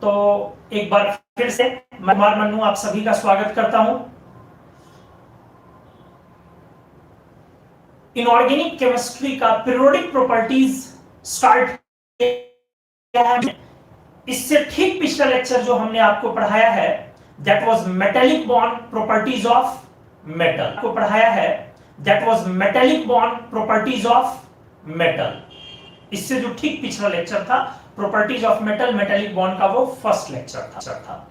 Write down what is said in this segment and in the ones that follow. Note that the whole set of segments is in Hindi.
तो एक बार फिर से मैं कुमार मन्नू आप सभी का स्वागत करता हूं। इनऑर्गेनिक केमिस्ट्री का पीरियोडिक प्रॉपर्टीज स्टार्ट किया है। इससे ठीक पिछला लेक्चर जो हमने आपको पढ़ाया है that was metallic bond properties of metal को पढ़ाया है, that was metallic bond properties of metal. इससे जो ठीक पिछला लेक्चर था properties of metal metallic bond का, वो फर्स्ट लेक्चर था।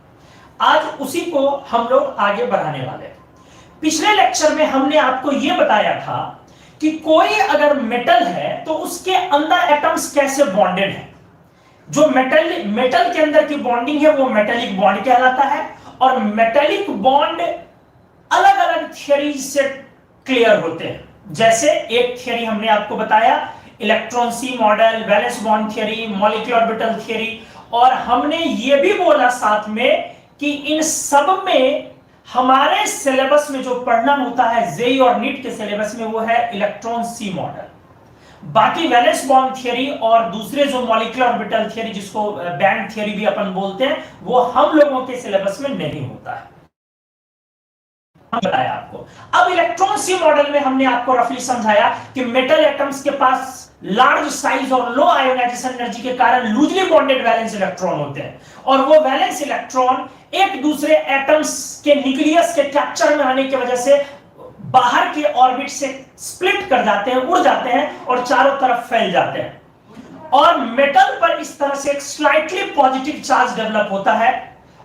आज उसी को हम लोग आगे बढ़ाने वाले। पिछले लेक्चर में हमने आपको यह बताया था कि कोई अगर मेटल है तो उसके अंदर एटम्स कैसे बॉन्डेड है। जो मेटल के अंदर की बॉन्डिंग है वो मेटेलिक बॉन्ड कहलाता है, और मेटेलिक बॉन्ड अलग अलग थियरीज से क्लियर होते हैं। जैसे एक थियरी हमने आपको बताया electron sea model, valence bond theory, molecular orbital theory, और हमने ये भी बोला साथ में कि इन सब में हमारे सिलेबस में जो पढ़ना होता है जेई और नीट के सिलेबस में वो है इलेक्ट्रॉन सी मॉडल। बाकी वैलेंस बॉन्ड थियरी और दूसरे जो मॉलिक्यूलर ऑर्बिटल थियरी जिसको बैंड थियरी भी अपन बोलते हैं वो हम लोगों के सिलेबस में नहीं होता है, बताया आपको। अब इलेक्ट्रॉन सी मॉडल में हमने आपको रफली समझाया कि मेटल एटम्स के पास लार्ज साइज और लो आयोनाइजेशन एनर्जी के कारण लूजली बॉन्डेड वैलेंस इलेक्ट्रॉन होते हैं, और वो वैलेंस इलेक्ट्रॉन एक दूसरे एटम्स के न्यूक्लियस के कैप्चर में आने की वजह से बाहर के ऑर्बिट से स्प्लिट कर जाते हैं, उड़ जाते हैं और चारों तरफ फैल जाते हैं। और मेटल पर इस तरह से एक स्लाइटली पॉजिटिव चार्ज डेवलप होता है,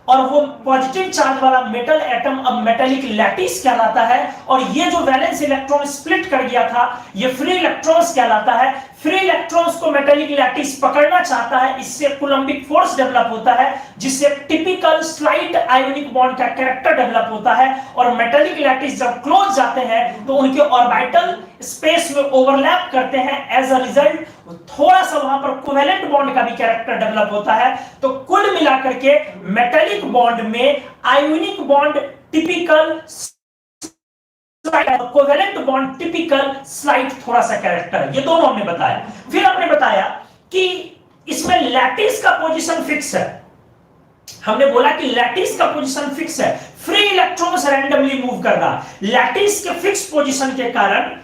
और वो पॉजिटिव चार्ज वाला मेटल एटम अब मेटेलिक लैटिस कहलाता है। और ये जो वैलेंस इलेक्ट्रॉन स्प्लिट कर गया था ये फ्री इलेक्ट्रॉन्स कहलाता है। फ्री इलेक्ट्रॉन्स को मेटेलिक लैटिस पकड़ना चाहता है, इससे कूलम्बिक फोर्स डेवलप होता है, जिससे टिपिकल स्लाइड आयोनिक बॉन्ड का कैरेक्टर डेवलप होता है। और मेटेलिक लैटिस जब क्लोज जाते हैं तो उनके ऑर्बिटल स्पेस में ओवरलैप करते हैं, एज अ रिजल्ट थोड़ा सा वहां पर कोवेलेंट बॉन्ड का भी कैरेक्टर डेवलप होता है। तो कुल मिलाकर के मेटेलिक बॉन्ड में ionic bond typical, covalent bond typical, slide थोड़ा सा कैरेक्टर है। ये दोनों हमने बताया। फिर हमने बताया कि इसमें लैटिस का पोजीशन फिक्स है। हमने बोला कि लैटिस का पोजीशन फिक्स है, फ्री इलेक्ट्रॉन्स रैंडमली मूव कर रहा। लैटिस के फिक्स पोजीशन के कारण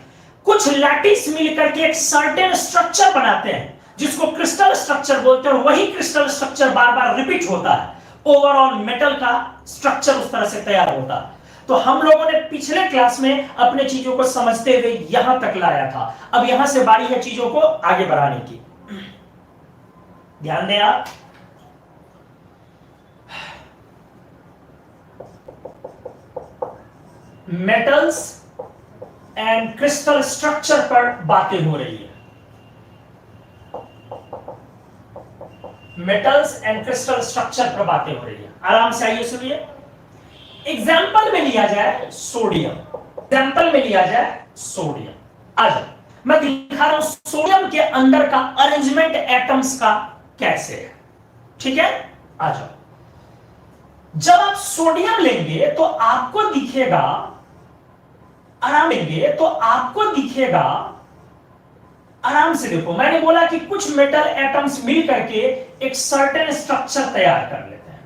कुछ लैटिस मिलकर के एक सर्टेन स्ट्रक्चर बनाते हैं जिसको क्रिस्टल स्ट्रक्चर बोलते हैं, और वही क्रिस्टल स्ट्रक्चर बार बार रिपीट होता है। ओवरऑल मेटल का स्ट्रक्चर उस तरह से तैयार होता है। तो हम लोगों ने पिछले क्लास में अपने चीजों को समझते हुए यहां तक लाया था। अब यहां से बारी है चीजों को आगे बढ़ाने की। ध्यान दें आप, मेटल्स एंड क्रिस्टल स्ट्रक्चर पर बातें हो रही है। मेटल्स एंड क्रिस्टल स्ट्रक्चर पर बातें हो रही है। आराम से आइए सुनिए। एग्जाम्पल में लिया जाए सोडियम, एग्जाम्पल में लिया जाए सोडियम। आ जाओ, मैं दिखा रहा हूं सोडियम के अंदर का अरेंजमेंट एटम्स का कैसे है, ठीक है। आ जाओ, जब आप सोडियम लेंगे तो आपको दिखेगा, आराम लेंगे तो आपको दिखेगा, आराम से देखो, मैंने बोला कि कुछ मेटल एटम्स मिल करके एक सर्टेन स्ट्रक्चर तैयार कर लेते हैं।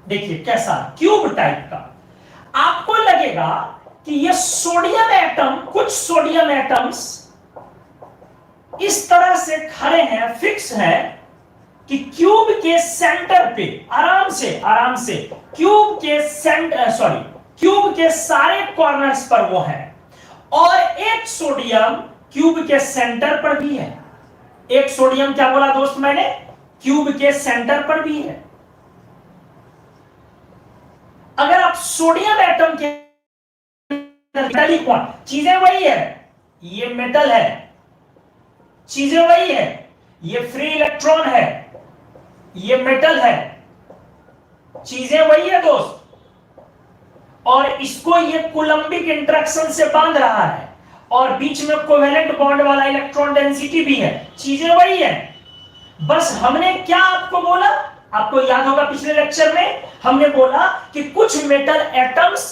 देखिए कैसा, क्यूब टाइप का। आपको लगेगा कि ये सोडियम एटम, कुछ सोडियम एटम्स इस तरह से खड़े हैं, फिक्स हैं कि क्यूब के सेंटर पे, आराम से क्यूब के सेंटर, क्यूब के सारे कॉर्नर्स पर वो है, और एक सोडियम क्यूब के सेंटर पर भी है। एक सोडियम, क्या बोला दोस्त मैंने, क्यूब के सेंटर पर भी है। अगर आप सोडियम एटम के मेटेलिक बॉन्ड, चीजें वही है, ये मेटल है, चीजें वही है, ये फ्री इलेक्ट्रॉन है, ये मेटल है, चीजें वही है दोस्त, और इसको ये कूलम्बिक इंटरेक्शन से बांध रहा है, और बीच में कोवेलेंट बॉन्ड वाला इलेक्ट्रॉन डेंसिटी भी है, चीजें वही है। बस हमने क्या आपको बोला, आपको याद होगा पिछले लेक्चर में हमने बोला कि कुछ मेटल एटम्स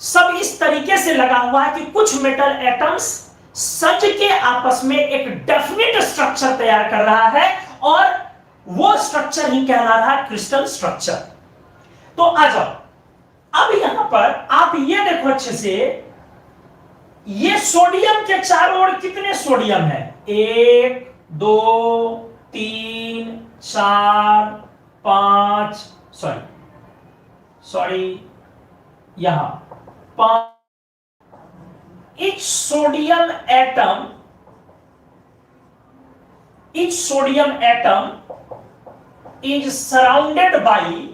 सब इस तरीके से लगा हुआ है कि कुछ मेटल एटम्स सज के आपस में एक डेफिनेट स्ट्रक्चर तैयार कर रहा है और वो स्ट्रक्चर ही कहला रहा है क्रिस्टल स्ट्रक्चर। तो आ जाओ अब यहां पर आप ये देखो अच्छे से, ये सोडियम के चारों ओर कितने सोडियम है? 1 2 3 4 5, सॉरी यहां 5। each sodium atom is surrounded by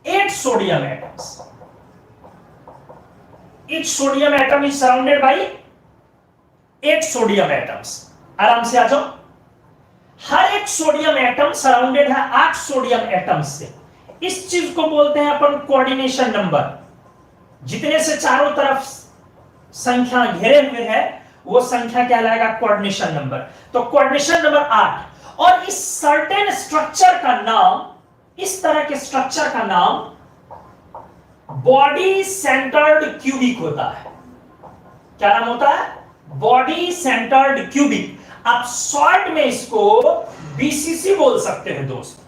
8 sodium atoms. Each sodium atom is surrounded by 8 sodium atoms. आराम से आ जाओ। हर एक सोडियम एटम सराउंडेड है 8 सोडियम एटम्स से। इस चीज को बोलते हैं अपन कोऑर्डिनेशन नंबर। जितने से चारों तरफ संख्या घेरे हुए है वो संख्या कहलाएगा कोऑर्डिनेशन नंबर। तो कोऑर्डिनेशन नंबर 8। और इस सर्टेन स्ट्रक्चर का नाम, इस तरह के स्ट्रक्चर का नाम बॉडी सेंटर्ड क्यूबिक होता है। क्या नाम होता है? Body centred cubic. आप शॉर्ट में इसको बीसीसी बोल सकते हैं दोस्त,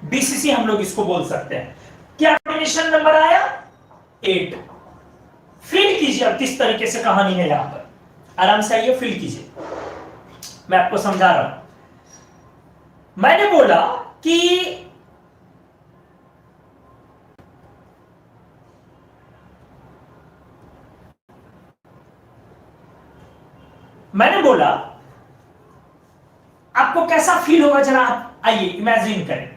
बीसीसी हम लोग इसको बोल सकते हैं। क्या कोऑर्डिनेशन नंबर आया? 8। फिल कीजिए अब किस तरीके से कहानी है यहां पर। आराम से आइए, फिल कीजिए, मैं आपको समझा रहा हूं। मैंने बोला कि आपको कैसा फील होगा, जरा आप आइए इमेजिन करें।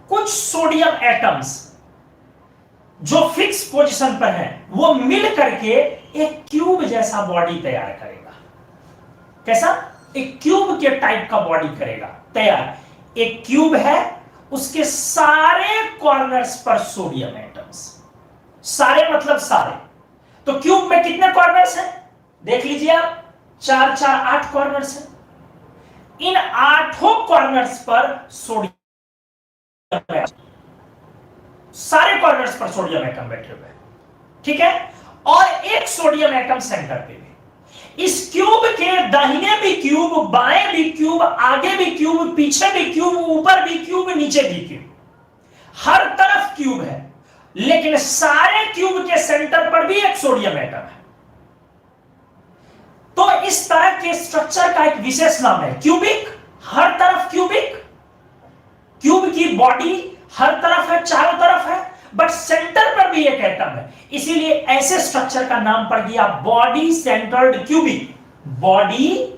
कुछ सोडियम एटम्स जो फिक्स पोजीशन पर है वो मिल करके एक क्यूब जैसा बॉडी तैयार करेगा। कैसा? एक क्यूब के टाइप का बॉडी करेगा तैयार। एक क्यूब है, उसके सारे कॉर्नर्स पर सोडियम एटम्स। सारे मतलब सारे। तो क्यूब में कितने कॉर्नर्स हैं? देख लीजिए आप, 4 4 8 कॉर्नर्स हैं। इन 8 कॉर्नर्स पर सोडियम, सारे कॉर्नर्स पर सोडियम एटम बैठे हुए हैं, ठीक है। और एक सोडियम एटम सेंटर पे भी। इस क्यूब के दाहिने भी क्यूब, बाएं भी क्यूब, आगे भी क्यूब, पीछे भी क्यूब, ऊपर भी क्यूब, नीचे भी क्यूब, हर तरफ क्यूब है। लेकिन सारे क्यूब के सेंटर पर भी एक सोडियम एटम है। तो इस तरह के स्ट्रक्चर का एक विशेष नाम है क्यूबिक। हर तरफ क्यूबिक, क्यूब की बॉडी हर तरफ है, चारों तरफ है, बट सेंटर पर भी एक एटम है। इसीलिए ऐसे स्ट्रक्चर का नाम पड़ गया body centred cubic. Body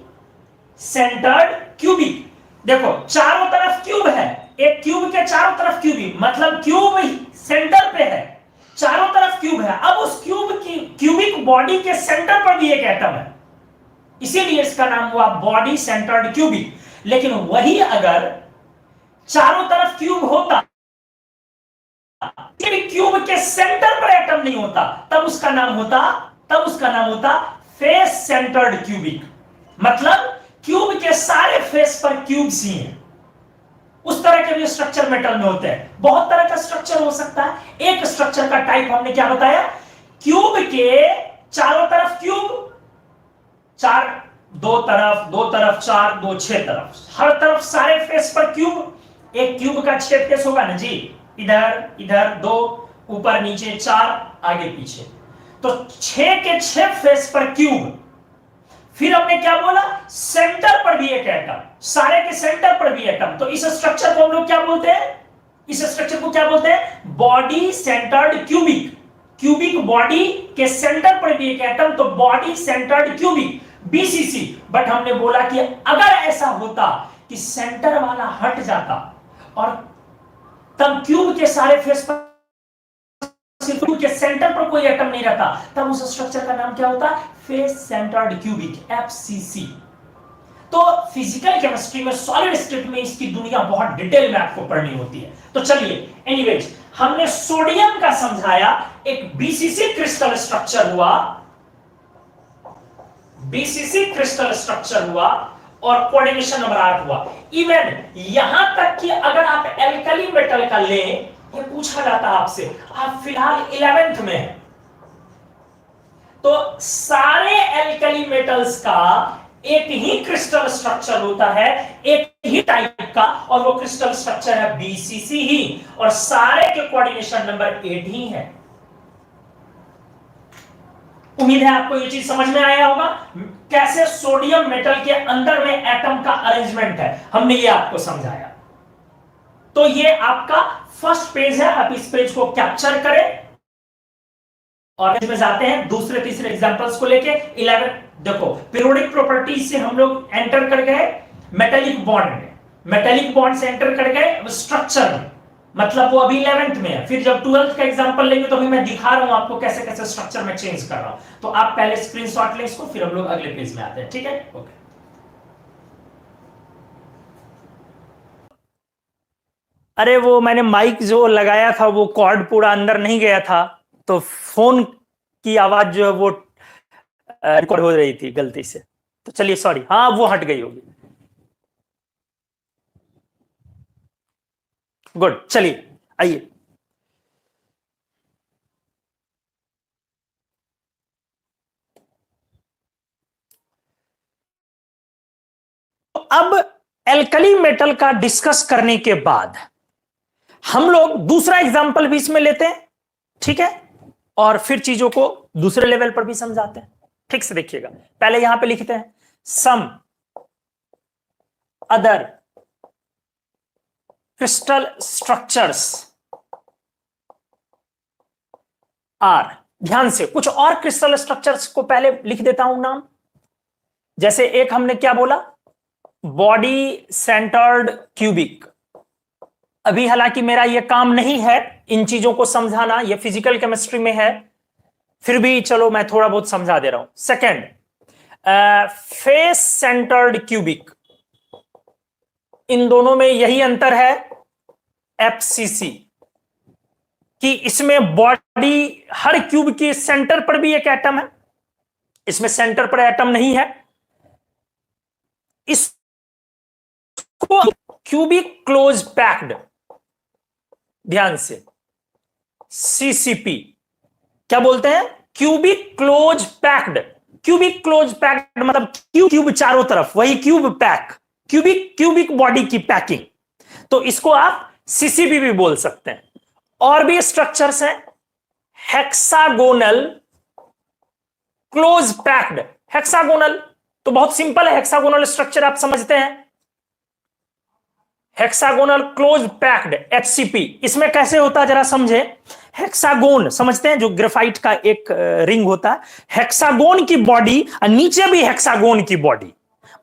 centred cubic. देखो चारों तरफ क्यूब है, एक क्यूब के चारों तरफ क्यूबिक, मतलब क्यूब सेंटर पे है, चारों तरफ क्यूब है। अब उस क्यूब की क्यूबिक बॉडी के सेंटर पर भी एक एटम है, इसीलिए इसका नाम हुआ बॉडी सेंटर्ड क्यूबिक। लेकिन वही अगर चारों तरफ क्यूब होता, क्यूब के सेंटर पर एटम नहीं होता, तब उसका नाम होता फेस सेंटर्ड क्यूबिक। मतलब क्यूब के सारे फेस पर क्यूब्स ही हैं। उस तरह के भी स्ट्रक्चर मेटल में होते हैं। बहुत तरह का स्ट्रक्चर हो सकता है। एक स्ट्रक्चर का टाइप हमने क्या बताया? क्यूब के चारों तरफ क्यूब, 4 2 तरफ 4 2 6 तरफ, हर तरफ सारे फेस पर क्यूब। एक क्यूब का 6 फेस होगा ना जी, इधर 2, ऊपर नीचे 4, आगे पीछे। तो 6 के 6 फेस पर क्यूब। फिर हमने क्या बोला? सेंटर पर भी एक एटम, सारे के सेंटर पर भी एटम। तो इस स्ट्रक्चर को हम लोग क्या बोलते हैं? Body centred cubic. Cubic body के सेंटर पर भी एक एटम, तो body centred cubic, BCC. But हमने बोला कि अगर ऐसा होता कि सेंटर वाला हट जाता और तब क्यूब के सारे फेस पर क्यूब के सेंटर पर कोई एटम नहीं रहता, तब उस स्ट्रक्चर का नाम क्या होता? Face centred cubic, FCC. तो फिजिकल केमिस्ट्री में सॉलिड स्टेट में इसकी दुनिया बहुत डिटेल में आपको पढ़नी होती है। तो चलिए, एनीवेज हमने सोडियम का समझाया, एक बीसीसी क्रिस्टल स्ट्रक्चर हुआ, बीसीसी क्रिस्टल स्ट्रक्चर हुआ और कोऑर्डिनेशन नंबर 8 हुआ। इवन यहां तक कि अगर आप एल्कली मेटल का लें, ये पूछा जाता है आपसे, आप फिलहाल 11th में हैं, तो सारे एल्कली मेटल्स का एक ही क्रिस्टल स्ट्रक्चर होता है, एक ही टाइप का, और वो क्रिस्टल स्ट्रक्चर है बीसीसी ही, और सारे के कोऑर्डिनेशन नंबर 8 ही है। उम्मीद है आपको ये चीज समझ में आया होगा, कैसे सोडियम मेटल के अंदर में एटम का अरेंजमेंट है, हमने ये आपको समझाया। तो ये आपका फर्स्ट पेज है, आप इस पेज को कैप्चर करें और इसमें जाते हैं दूसरे तीसरे एग्जांपल्स को लेके। 11 देखो, पीरियोडिक प्रॉपर्टीज से हम लोग एंटर कर गए मेटेलिक बॉन्ड में, मेटेलिक बॉन्ड से एंटर कर गए स्ट्रक्चर में, मतलब वो अभी 11th में है। फिर जब 12th का एग्जांपल लेंगे तो अभी मैं दिखा रहा हूं आपको कैसे कैसे स्ट्रक्चर में चेंज कर रहा हूं। तो आप पहले स्क्रीनशॉट लें इसको, फिर हम लोग अगले पेज में आते हैं, ठीक है? ओके। अरे वो मैंने माइक जो लगाया था वो कॉर्ड पूरा अंदर नहीं गया था, तो फोन की आवाज जो है वो रिकॉर्ड हो रही थी गलती से, तो चलिए सॉरी, हाँ वो हट गई होगी। गुड, चलिए आइए। तो अब एल्कली मेटल का डिस्कस करने के बाद हम लोग दूसरा एग्जांपल भी इसमें लेते हैं, ठीक है? और फिर चीजों को दूसरे लेवल पर भी समझाते हैं। ठीक से देखिएगा, पहले यहां पे लिखते हैं some other crystal structures are. ध्यान से, कुछ और क्रिस्टल स्ट्रक्चर्स को पहले लिख देता हूं नाम। जैसे एक हमने क्या बोला, बॉडी सेंटर्ड क्यूबिक। अभी हालांकि मेरा यह काम नहीं है इन चीजों को समझाना, यह फिजिकल केमिस्ट्री में है, फिर भी चलो मैं थोड़ा बहुत समझा दे रहा हूं। Second, face centred cubic. इन दोनों में यही अंतर है एफसीसी कि इसमें बॉडी, हर क्यूब के सेंटर पर भी एक एटम है, इसमें सेंटर पर एटम नहीं है। इसको क्यूबिक क्लोज पैक्ड, ध्यान से, सीसीपी क्या बोलते हैं, cubic close packed. Cubic close packed मतलब क्यूब चारों तरफ, वही क्यूब पैक, क्यूबिक बॉडी की पैकिंग, तो इसको आप सीसीपी भी बोल सकते हैं। और भी स्ट्रक्चर्स हैं, हेक्सागोनल क्लोज पैक्ड। हेक्सागोनल तो बहुत सिंपल है, हेक्सागोनल स्ट्रक्चर आप समझते हैं, हेक्सागोनल क्लोज पैक्ड एचसीपी। इसमें कैसे होता है जरा समझे। हेक्सागोन समझते हैं, जो ग्रेफाइट का एक रिंग होता है, हेक्सागोन की बॉडी और नीचे भी हेक्सागोन की बॉडी,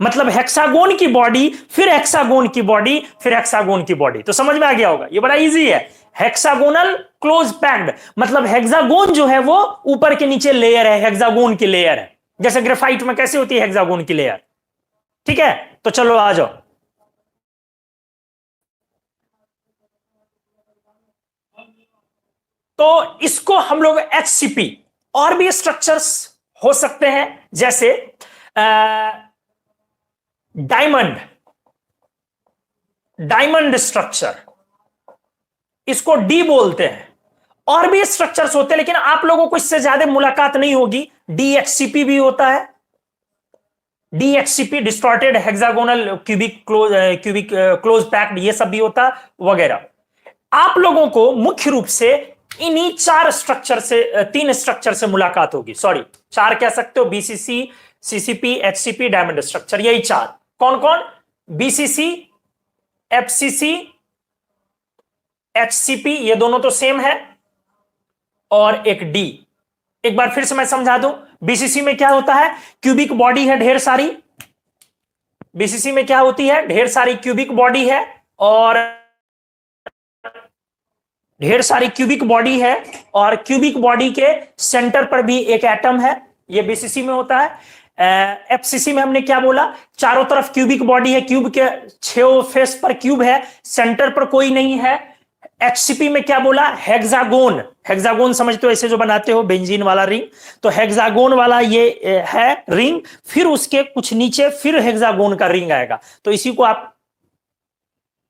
मतलब हेक्सागोन की बॉडी, फिर हेक्सागोन की बॉडी, फिर हेक्सागोन की बॉडी। तो समझ में आ गया होगा, ये बड़ा इजी है। हेक्सागोनल क्लोज पैक्ड मतलब हेक्सागोन जो है वो ऊपर के नीचे लेयर है, हेक्सागोन की लेयर है, जैसे ग्रेफाइट में कैसे होती है हेक्सागोन की लेयर। ठीक है, तो चलो आ जाओ। तो इसको हम लोग एचसीपी, और भी स्ट्रक्चर्स हो सकते हैं, जैसे डायमंड स्ट्रक्चर, इसको डी बोलते हैं। और भी स्ट्रक्चर्स होते हैं, लेकिन आप लोगों को इससे ज्यादा मुलाकात नहीं होगी। डीएचसीपी भी होता है, DHCP distorted hexagonal cubic close packed, ये सब भी होता वगैरह। आप लोगों को मुख्य रूप से इन्हीं चार स्ट्रक्चर से, तीन स्ट्रक्चर से मुलाकात होगी, सॉरी चार कह सकते हो, BCC, CCP, HCP, diamond structure, यही चार। कौन कौन, बीसीसी, एफसीसी, एचसीपी, ये दोनों तो सेम है, और एक डी। एक बार फिर से मैं समझा दूं, बीसीसी में क्या होता है, क्यूबिक बॉडी है ढेर सारी, बीसीसी में क्या होती है, ढेर सारी क्यूबिक बॉडी है, और ढेर सारी क्यूबिक बॉडी है, और क्यूबिक बॉडी के सेंटर पर भी एक एटम है, ये बीसीसी में होता है। एफसीसी में हमने क्या बोला, चारों तरफ क्यूबिक बॉडी है, क्यूब के 6 फेस पर क्यूब है, सेंटर पर कोई नहीं है। एचसीपी में क्या बोला, हेक्सागोन, हेक्सागोन समझते हो ऐसे जो बनाते हो बेंजीन वाला रिंग, तो हेक्सागोन वाला ये है रिंग, फिर उसके कुछ नीचे फिर हेक्सागोन का रिंग आएगा, तो इसी को आप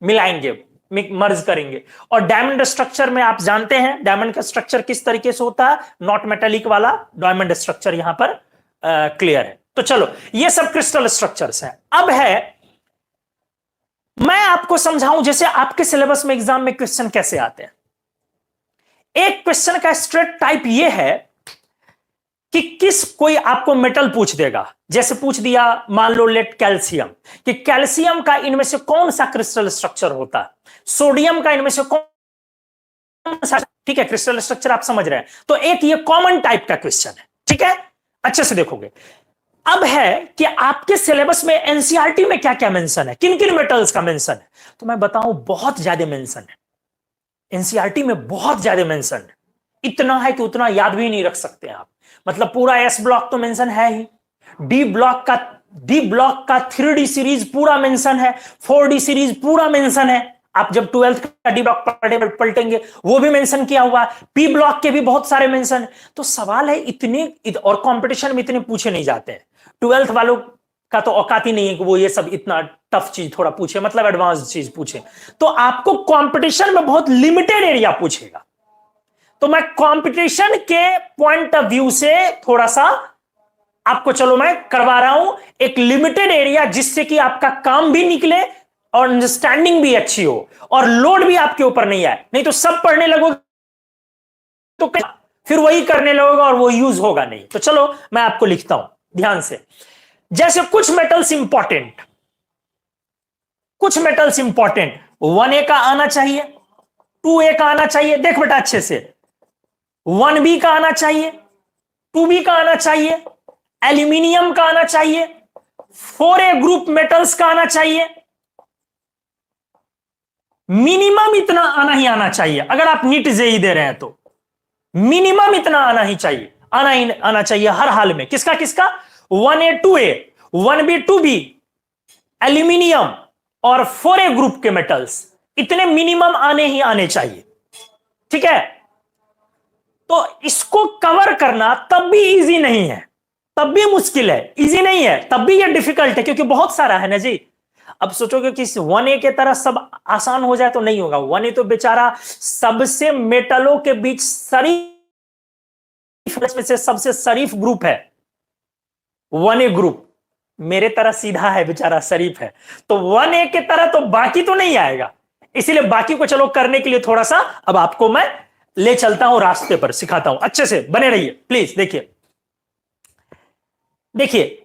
मिलाएंगे, मर्ज करेंगे। और डायमंड स्ट्रक्चर में आप जानते हैं डायमंड का स्ट्रक्चर किस तरीके से होता है, नॉट मेटेलिक वाला डायमंड स्ट्रक्चर यहां पर क्लियर है। तो चलो ये सब क्रिस्टल स्ट्रक्चर्स हैं। अब है मैं आपको समझाऊं जैसे आपके सिलेबस में एग्जाम में क्वेश्चन कैसे आते हैं। एक क्वेश्चन का स्ट्रेट टाइप यह है कि किस कोई आपको मेटल पूछ देगा, जैसे पूछ दिया मान लो लेट कैल्शियम, कि कैल्शियम का इनमें से कौन सा क्रिस्टल स्ट्रक्चर होता है, सोडियम का इनमें से कौन सा, ठीक है क्रिस्टल स्ट्रक्चर आप समझ रहे हैं। तो एक ये कॉमन टाइप का क्वेश्चन है, ठीक है अच्छे से देखोगे। अब है कि आपके सिलेबस में एनसीईआरटी में क्या क्या मेंशन है, किन किन मेटल्स का मेंशन है, तो मैं बताऊं बहुत ज्यादा मेंशन है एनसीईआरटी में, बहुत ज्यादा मेंशन है। इतना है कि उतना याद भी नहीं रख सकते आप, मतलब पूरा एस ब्लॉक तो मेंशन है ही, डी ब्लॉक का 3D सीरीज पूरा मेंशन है, 4D सीरीज पूरा मेंशन है। आप जब 12th का डी ब्लॉक पलटेंगे वो भी मेंशन किया हुआ है, पी ब्लॉक के भी बहुत सारे मेंशन है। तो सवाल है इतने, और कंपटीशन में इतने पूछे नहीं जाते हैं। 12th वालों का तो औकात ही नहीं है कि वो ये सब इतना टफ चीज थोड़ा पूछे, मतलब एडवांस चीज पूछे। तो आपको कंपटीशन में बहुत लिमिटेड एरिया पूछेगा। तो मैं कंपटीशन के पॉइंट ऑफ व्यू से थोड़ा सा आपको चलो मैं करवा रहा हूं एक लिमिटेड एरिया, जिससे कि आपका काम भी निकले और अंडरस्टैंडिंग भी अच्छी हो और लोड भी आपके ऊपर नहीं आए। नहीं तो सब पढ़ने लगोगे तो फिर वही करने लगोगे और वो यूज होगा नहीं। तो चलो मैं आपको लिखता हूं ध्यान से। जैसे कुछ मेटल्स इंपॉर्टेंट, कुछ मेटल्स इंपॉर्टेंट 1A का आना चाहिए, 2A का आना चाहिए, देख बेटा अच्छे से, 1B का आना चाहिए, 2B का आना चाहिए, एल्यूमिनियम का आना चाहिए, 4A ग्रुप मेटल्स का आना चाहिए। मिनिमम इतना आना ही आना चाहिए, अगर आप नीट जेई दे रहे हैं तो मिनिमम इतना आना ही चाहिए, आना चाहिए हर हाल में। किसका किसका, 1A 2A, 1B 2B, aluminium और 4A ग्रुप के मेटल्स, इतने मिनिमम आने ही आने चाहिए, ठीक है। तो इसको कवर करना तब भी इजी नहीं है, तब भी मुश्किल है, इजी नहीं है, तब भी ये डिफिकल्ट है, क्योंकि बहुत सारा है ना जी। अब सोचोगे कि 1A के तरह सब आसान हो जाए तो नहीं होगा। 1A तो बेचारा सबसे मेटलों के बीच शरीफ में से सबसे शरीफ ग्रुप है 1A ग्रुप, मेरे तरह सीधा है बेचारा, शरीफ है। तो 1A के तरह तो बाकी तो नहीं आएगा, इसीलिए बाकी को चलो करने के लिए थोड़ा सा अब आपको मैं ले चलता हूं रास्ते पर, सिखाता हूं, अच्छे से बने रहिए प्लीज। देखिए देखिए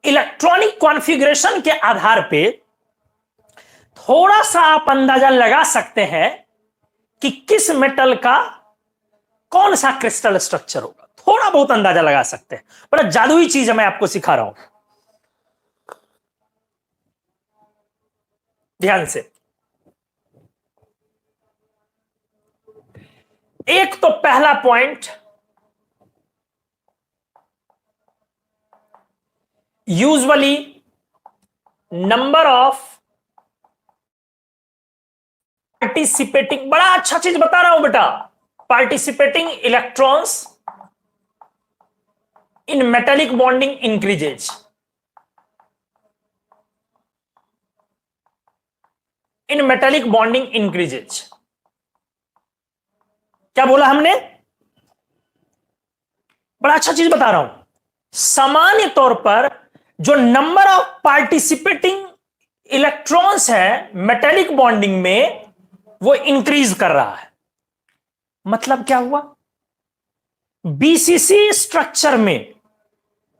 इलेक्ट्रॉनिक कॉन्फ़िगरेशन के आधार पे थोड़ा सा आप अंदाजा लगा सकते हैं कि किस मेटल का कौन सा क्रिस्टल स्ट्रक्चर होगा, थोड़ा बहुत अंदाजा लगा सकते हैं। बड़ा जादुई चीज है मैं आपको सिखा रहा हूं, ध्यान से। एक तो पहला point, usually number of participating, बड़ा अच्छा चीज बता रहा हूं बेटा, पार्टिसिपेटिंग इलेक्ट्रॉन्स इन मेटेलिक बॉन्डिंग इंक्रीजेज, इन मेटेलिक बॉन्डिंग इंक्रीजेज। क्या बोला हमने, बड़ा अच्छा चीज बता रहा हूं। सामान्य तौर पर जो नंबर ऑफ पार्टिसिपेटिंग इलेक्ट्रॉन्स है मेटेलिक बॉन्डिंग में, वो इंक्रीज कर रहा है। मतलब क्या हुआ, बीसीसी स्ट्रक्चर में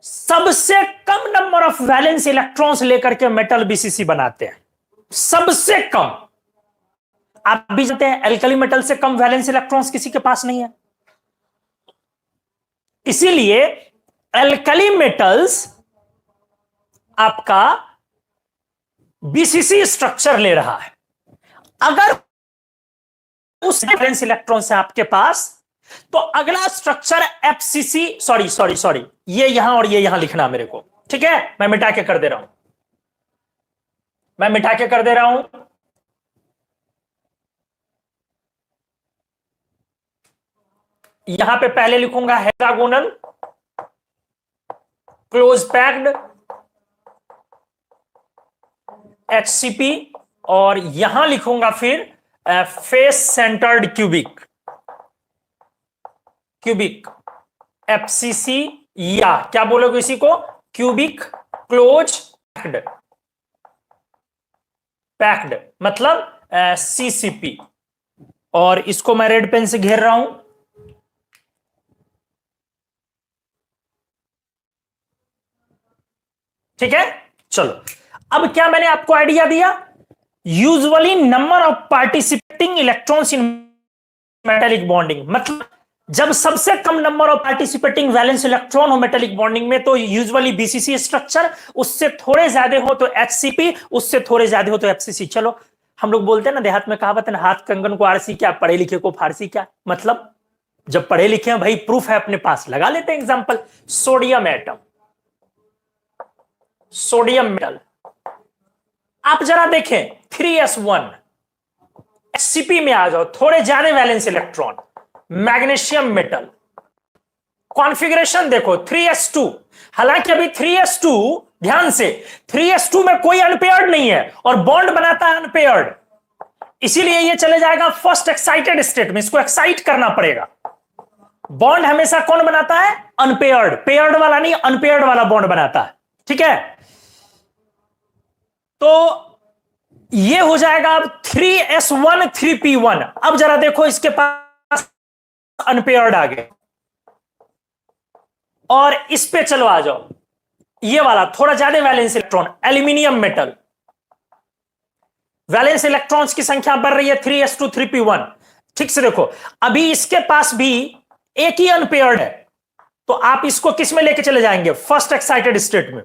सबसे कम नंबर ऑफ वैलेंस इलेक्ट्रॉन्स लेकर के मेटल बीसीसी बनाते हैं, सबसे कम। आप भी जानते हैं एल्कली मेटल से कम वैलेंस इलेक्ट्रॉन्स किसी के पास नहीं है, इसीलिए एल्कली मेटल्स आपका बीसीसी स्ट्रक्चर ले रहा है। अगर उस वैलेंस इलेक्ट्रॉन से आपके पास, तो अगला स्ट्रक्चर एफसीसी, सॉरी ये यहां और ये यहां लिखना मेरे को, ठीक है। मैं मिटा के कर दे रहा हूं, मैं मिटा के कर दे रहा हूं। यहां पे पहले लिखूंगा हेक्सागोनल, क्लोज पैक्ड HCP, और यहां लिखूंगा फिर फेस सेंटर्ड क्यूबिक FCC, या क्या बोलोगे इसी को, क्यूबिक क्लोज पैक्ड मतलब CCP। और इसको मैं रेड पेन से घेर रहा हूं। ठीक है, चलो अब क्या मैंने आपको आइडिया दिया, usually number of participating electrons in metallic bonding, मतलब जब सबसे कम number of participating valence electron हो मेटालिक बॉन्डिंग में तो यूजुअली BCC स्ट्रक्चर, उससे थोड़े ज्यादा हो तो HCP, उससे थोड़े ज्यादा हो तो FCC। चलो हम लोग बोलते हैं ना देहात में कहावत है ना, हाथ कंगन को आरसी क्या, पढ़े लिखे को फारसी क्या, मतलब जब पढ़े लिखे हैं भाई, प्रूफ है अपने पास, लगा लेते हैं example. Sodium atom, sodium metal, आप जरा देखें 3s1, HCP में आ जाओ, थोड़े ज्यादा valence electron, magnesium metal, configuration देखो 3s2, हालांकि अभी 3s2, ध्यान से 3s2 में कोई अनपेयर्ड नहीं है और बॉन्ड बनाता है अनपेयर्ड, इसीलिए ये चले जाएगा फर्स्ट एक्साइटेड स्टेट में, इसको एक्साइट करना पड़ेगा। बॉन्ड हमेशा कौन बनाता है, अनपेयर्ड, पेयर्ड वाला नहीं, अनपेयर्ड वाला बॉन्ड बनाता है। ठीक है, तो ये हो जाएगा अब 3s1 3p1। अब जरा देखो इसके पास अनपेयर्ड आ गए, और इस पे चलो आ जाओ, ये वाला थोड़ा ज्यादा valence electron, aluminium metal, valence electrons की संख्या बढ़ रही है 3s2 3p1। ठीक से देखो, अभी इसके पास भी एक ही अनपेयर्ड है, तो आप इसको किस में लेके चले जाएंगे, फर्स्ट एक्साइटेड स्टेट में,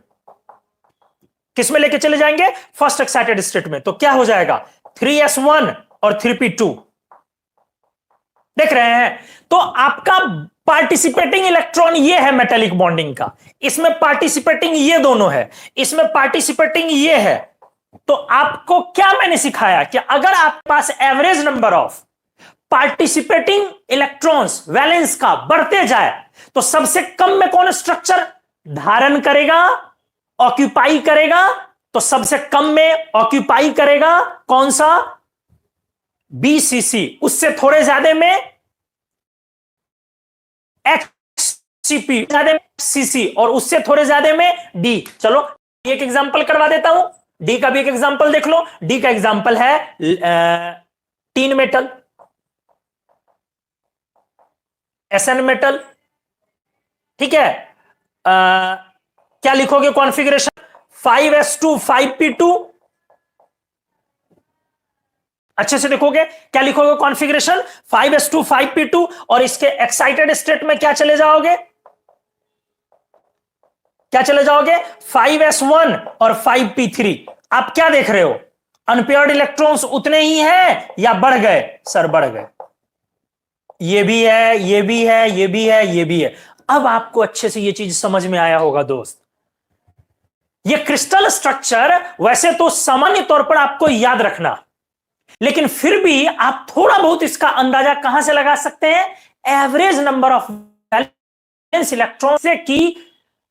किस में लेके चले जाएंगे, फर्स्ट एक्साइटेड स्टेट में। तो क्या हो जाएगा 3s1 और 3p2, देख रहे हैं। तो आपका पार्टिसिपेटिंग इलेक्ट्रॉन ये है मेटालिक बॉन्डिंग का, इसमें पार्टिसिपेटिंग ये दोनों है, इसमें पार्टिसिपेटिंग ये है। तो आपको क्या मैंने सिखाया कि अगर आपके पास average number of participating electrons valence का बढ़ते जाए तो सबसे कम में कौन स्ट्रक्चर धारण करेगा, ऑक्यूपाई करेगा, तो सबसे कम में ऑक्यूपाई करेगा कौन सा, BCC, उससे थोड़े ज्यादा में HCP, ज्यादा में CC, और उससे थोड़े ज्यादा में D। चलो एक एग्जांपल करवा देता हूं, D का भी एक एग्जांपल देख लो। D का एग्जांपल है टीन मेटल, SN मेटल। ठीक है, क्या लिखोगे कॉन्फ़िगरेशन, 5s2 5p2, अच्छे से देखोगे क्या लिखोगे कॉन्फ़िगरेशन, 5s2 5p2, और इसके एक्साइटेड स्टेट में क्या चले जाओगे, क्या चले जाओगे 5s1 और 5p3। आप क्या देख रहे हो, अनपेयर्ड इलेक्ट्रॉन्स उतने ही हैं या बढ़ गए, सर बढ़ गए, ये भी है, ये भी है, ये भी है, ये भी है। अब आपको अच्छे से ये चीज समझ में आया होगा दोस्त। ये क्रिस्टल स्ट्रक्चर वैसे तो सामान्य तौर पर आपको याद रखना, लेकिन फिर भी आप थोड़ा बहुत इसका अंदाजा कहां से लगा सकते हैं, average number of valence electron से की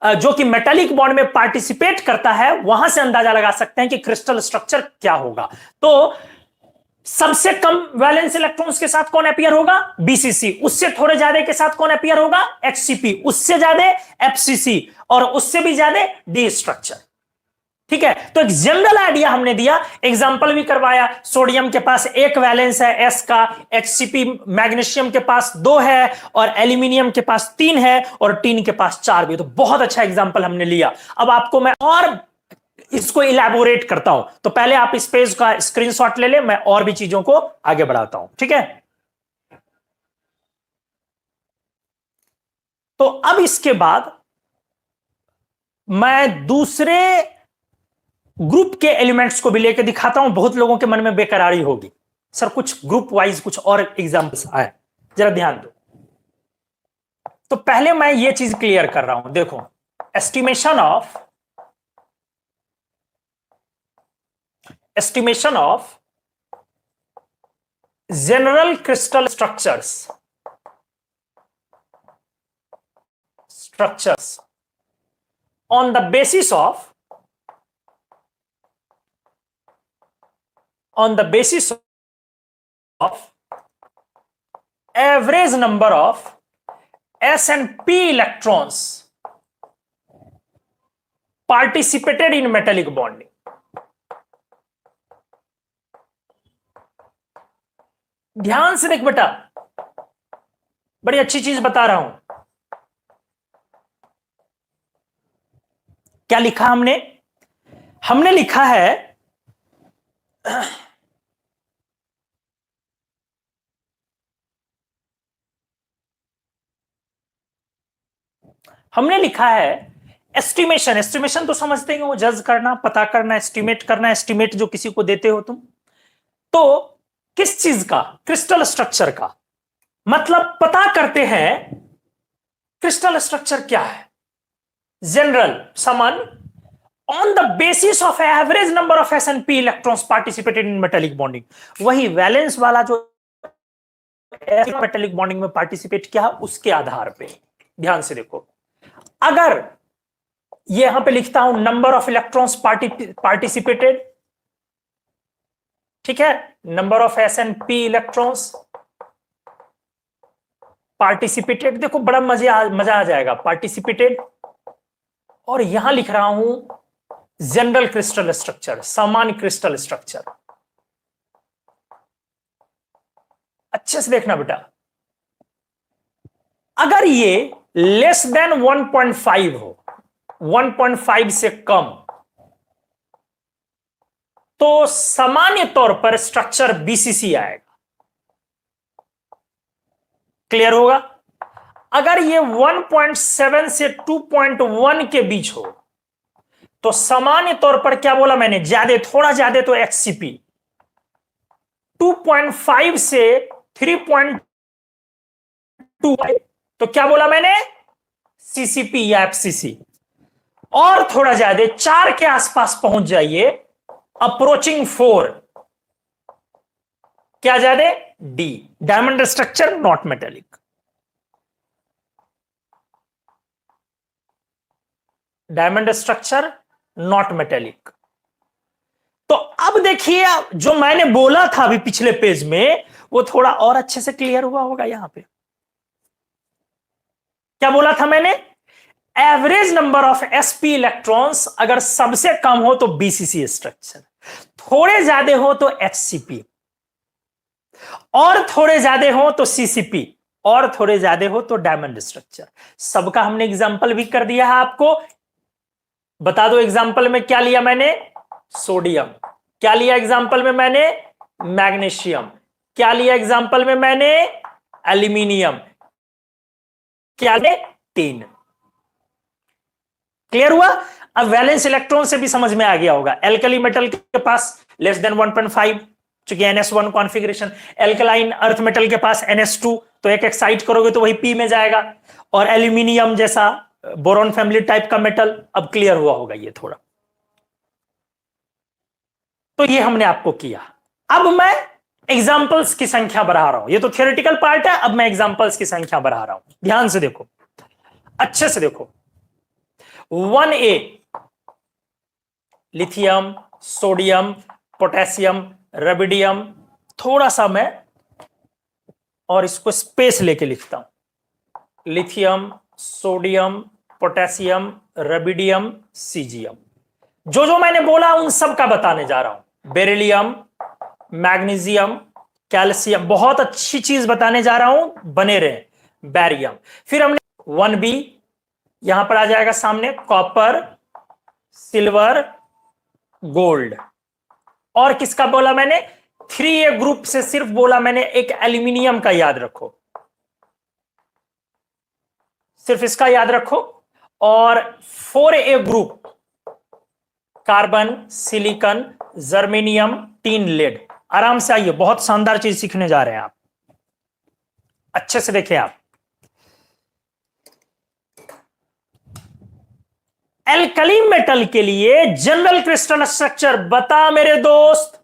जो कि मेटालिक बॉन्ड में पार्टिसिपेट करता है, वहां से अंदाजा लगा सकते हैं कि क्रिस्टल स्ट्रक्चर क्या होगा। तो सबसे कम वैलेंस इलेक्ट्रॉन्स के साथ कौन अपीयर होगा, BCC, उससे थोड़े ज्यादा के साथ कौन अपीयर होगा, HCP, उससे ज्यादा FCC, और उससे भी ज्यादा D स्ट्रक्चर। ठीक है, तो एक जनरल आइडिया हमने दिया, एग्जांपल भी करवाया। सोडियम के पास एक वैलेंस है S का, HCP मैग्नीशियम के पास 2 है, और एल्यूमिनियम के पास 3 है, और टीन के पास 4 भी। तो बहुत अच्छा एग्जांपल हमने लिया। अब आपको मैं और इसको इलैबोरेट करता हूं, तो पहले आप इस पेज का स्क्रीनशॉट ले ले, मैं और भी चीजों को आगे बढ़ाता हूं। ठीक है, तो अब इसके बाद मैं दूसरे ग्रुप के एलिमेंट्स को भी लेकर दिखाता हूं। बहुत लोगों के मन में बेकरारी होगी, सर कुछ ग्रुप वाइज कुछ और एग्जांपल्स आए, जरा ध्यान दो। तो पहले मैं ये चीज क्लियर कर रहा हूं, देखो estimation of general crystal structures on the basis of average number of S and P electrons participated in metallic bonding. ध्यान से देख बेटा, बड़ी अच्छी चीज बता रहा हूं। क्या लिखा हमने लिखा है एस्टिमेशन तो समझते हैं, वो जज करना, पता करना, एस्टिमेट करना, एस्टिमेट जो किसी को देते हो तुम। तो किस चीज का? क्रिस्टल स्ट्रक्चर का। मतलब पता करते हैं क्रिस्टल स्ट्रक्चर क्या है, general summon on the basis of average number of s and p electrons participated in metallic bonding. वही वैलेंस वाला जो मेटेलिक बॉन्डिंग में पार्टिसिपेट किया उसके आधार पे। ध्यान से देखो, अगर ये यहां पे लिखता हूं नंबर ऑफ इलेक्ट्रॉन्स पार्टिसिपेटेड, ठीक है, number of s and p electrons participated, देखो बड़ा मजा आ जाएगा, पार्टिसिपेटेड। और यहां लिख रहा हूं जनरल क्रिस्टल स्ट्रक्चर, सामान्य क्रिस्टल स्ट्रक्चर। अच्छे से देखना बेटा, अगर ये लेस देन 1.5 हो, 1.5 से कम, तो सामान्य तौर पर स्ट्रक्चर बीसीसी आएगा। क्लियर होगा? अगर ये 1.7 से 2.1 के बीच हो तो सामान्य तौर पर क्या बोला मैंने, थोड़ा ज्यादा तो एक्ससीपी। 2.5 से 3.2 तो क्या बोला मैंने, सीसीपी या एफसीसी। और थोड़ा ज्यादा 4 के आसपास पहुंच जाइए, अप्रोचिंग 4, क्या ज्यादा, D, diamond structure not metallic. Diamond structure not metallic. तो अब देखिए, जो मैंने बोला था अभी पिछले पेज में, वो थोड़ा और अच्छे से क्लियर हुआ होगा। यहां पे क्या बोला था मैंने, average number of SP electrons अगर सबसे कम हो तो बीसीसी स्ट्रक्चर, थोड़े ज्यादा हो तो एचसीपी, और थोड़े ज्यादा हो तो सीसीपी, और थोड़े ज्यादा हो तो डायमंड स्ट्रक्चर। सबका हमने एग्जांपल भी कर दिया है आपको। बता दो एग्जांपल में क्या लिया मैंने, सोडियम। क्या लिया एग्जांपल में मैंने, मैग्नीशियम। क्या लिया एग्जांपल में मैंने, एल्यूमिनियम। क्या ले, टिन। क्लियर हुआ? अब वैलेंस इलेक्ट्रॉन से भी समझ में आ गया होगा। एल्कली मेटल के पास लेस देन 1.5, चूंकि NS1 configuration, alkaline earth metal के पास NS2, तो एक एक्साइट करोगे तो वही P में जाएगा। और एल्यूमिनियम जैसा बोरॉन फैमिली टाइप का मेटल, अब क्लियर हुआ होगा ये थोड़ा। तो ये हमने आपको किया। अब मैं एग्जांपल्स की संख्या बढ़ा रहा हूं, ये तो थियोरेटिकल पार्ट है, अब मैं एग्जांपल्स की संख्या बढ़ा रहा हूं। ध्यान से देखो, अच्छे से देखो। 1A लिथियम, सोडियम, पोटेशियम, रबिडियम, थोड़ा सा मैं और इसको स्पेस लेके लिखता हूं, लिथियम, सोडियम, पोटेशियम, रबिडियम, सीजियम। जो मैंने बोला उन सब का बताने जा रहा हूं। बेरिलियम, मैग्नीशियम, कैल्शियम, बहुत अच्छी चीज बताने जा रहा हूं, बने रहे। बैरियम, फिर हमने 1B यहां पर आ जाएगा सामने, कॉपर, सिल्वर, गोल्ड। और किसका बोला मैंने, 3A ग्रुप से सिर्फ बोला मैंने एक एल्यूमिनियम का, याद रखो, सिर्फ इसका याद रखो। और 4A group, carbon, silicon, germanium, tin, lead. आराम से आइए, बहुत शानदार चीज सीखने जा रहे हैं आप, अच्छे से देखें आप। एल्कली मेटल के लिए जनरल क्रिस्टल स्ट्रक्चर बता मेरे दोस्त,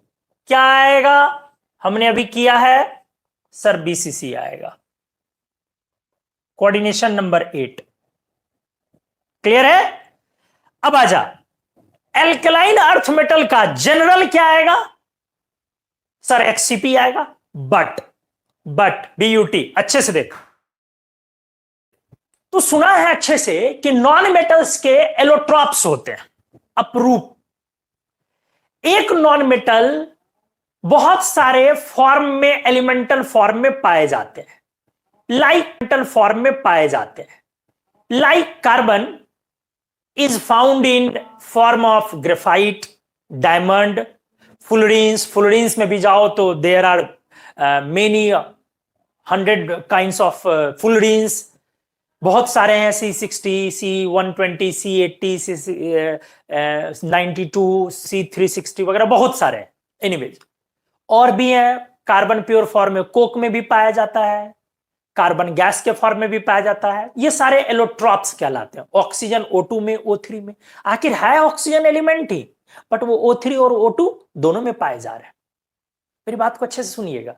क्या आएगा? हमने अभी किया है सर, बीसीसी आएगा। कोऑर्डिनेशन नंबर 8 क्लियर है? अब आजा, एल्कलाइन अर्थ मेटल का जनरल क्या आएगा सर? एक्ससीपी आएगा। बट BUT, अच्छे से देख, तो सुना है अच्छे से कि नॉन मेटल्स के एलोट्रॉप्स होते हैं, अपरूप। एक नॉन मेटल बहुत सारे फॉर्म में, एलिमेंटल फॉर्म में पाए जाते हैं, लाइक मेटल फॉर्म में पाए जाते हैं। Like carbon is found in form of graphite, diamond, fullerenes में भी जाओ तो there are many 100 kinds of fullerenes, बहुत सारे हैं, C60, C120, C80, C92, C360 वगैरह बहुत सारे हैं। एनीवेज, और भी है। कार्बन प्योर फॉर्म में कोक में भी पाया जाता है, कार्बन गैस के फॉर्म में भी पाया जाता है। ये सारे एलोट्रॉप्स कहलाते हैं। ऑक्सीजन O2 में, O3 में, आखिर है ऑक्सीजन एलिमेंट ही, बट वो O3 और O2 दोनों में पाए जा रहे हैं। मेरी बात को अच्छे से सुनिएगा।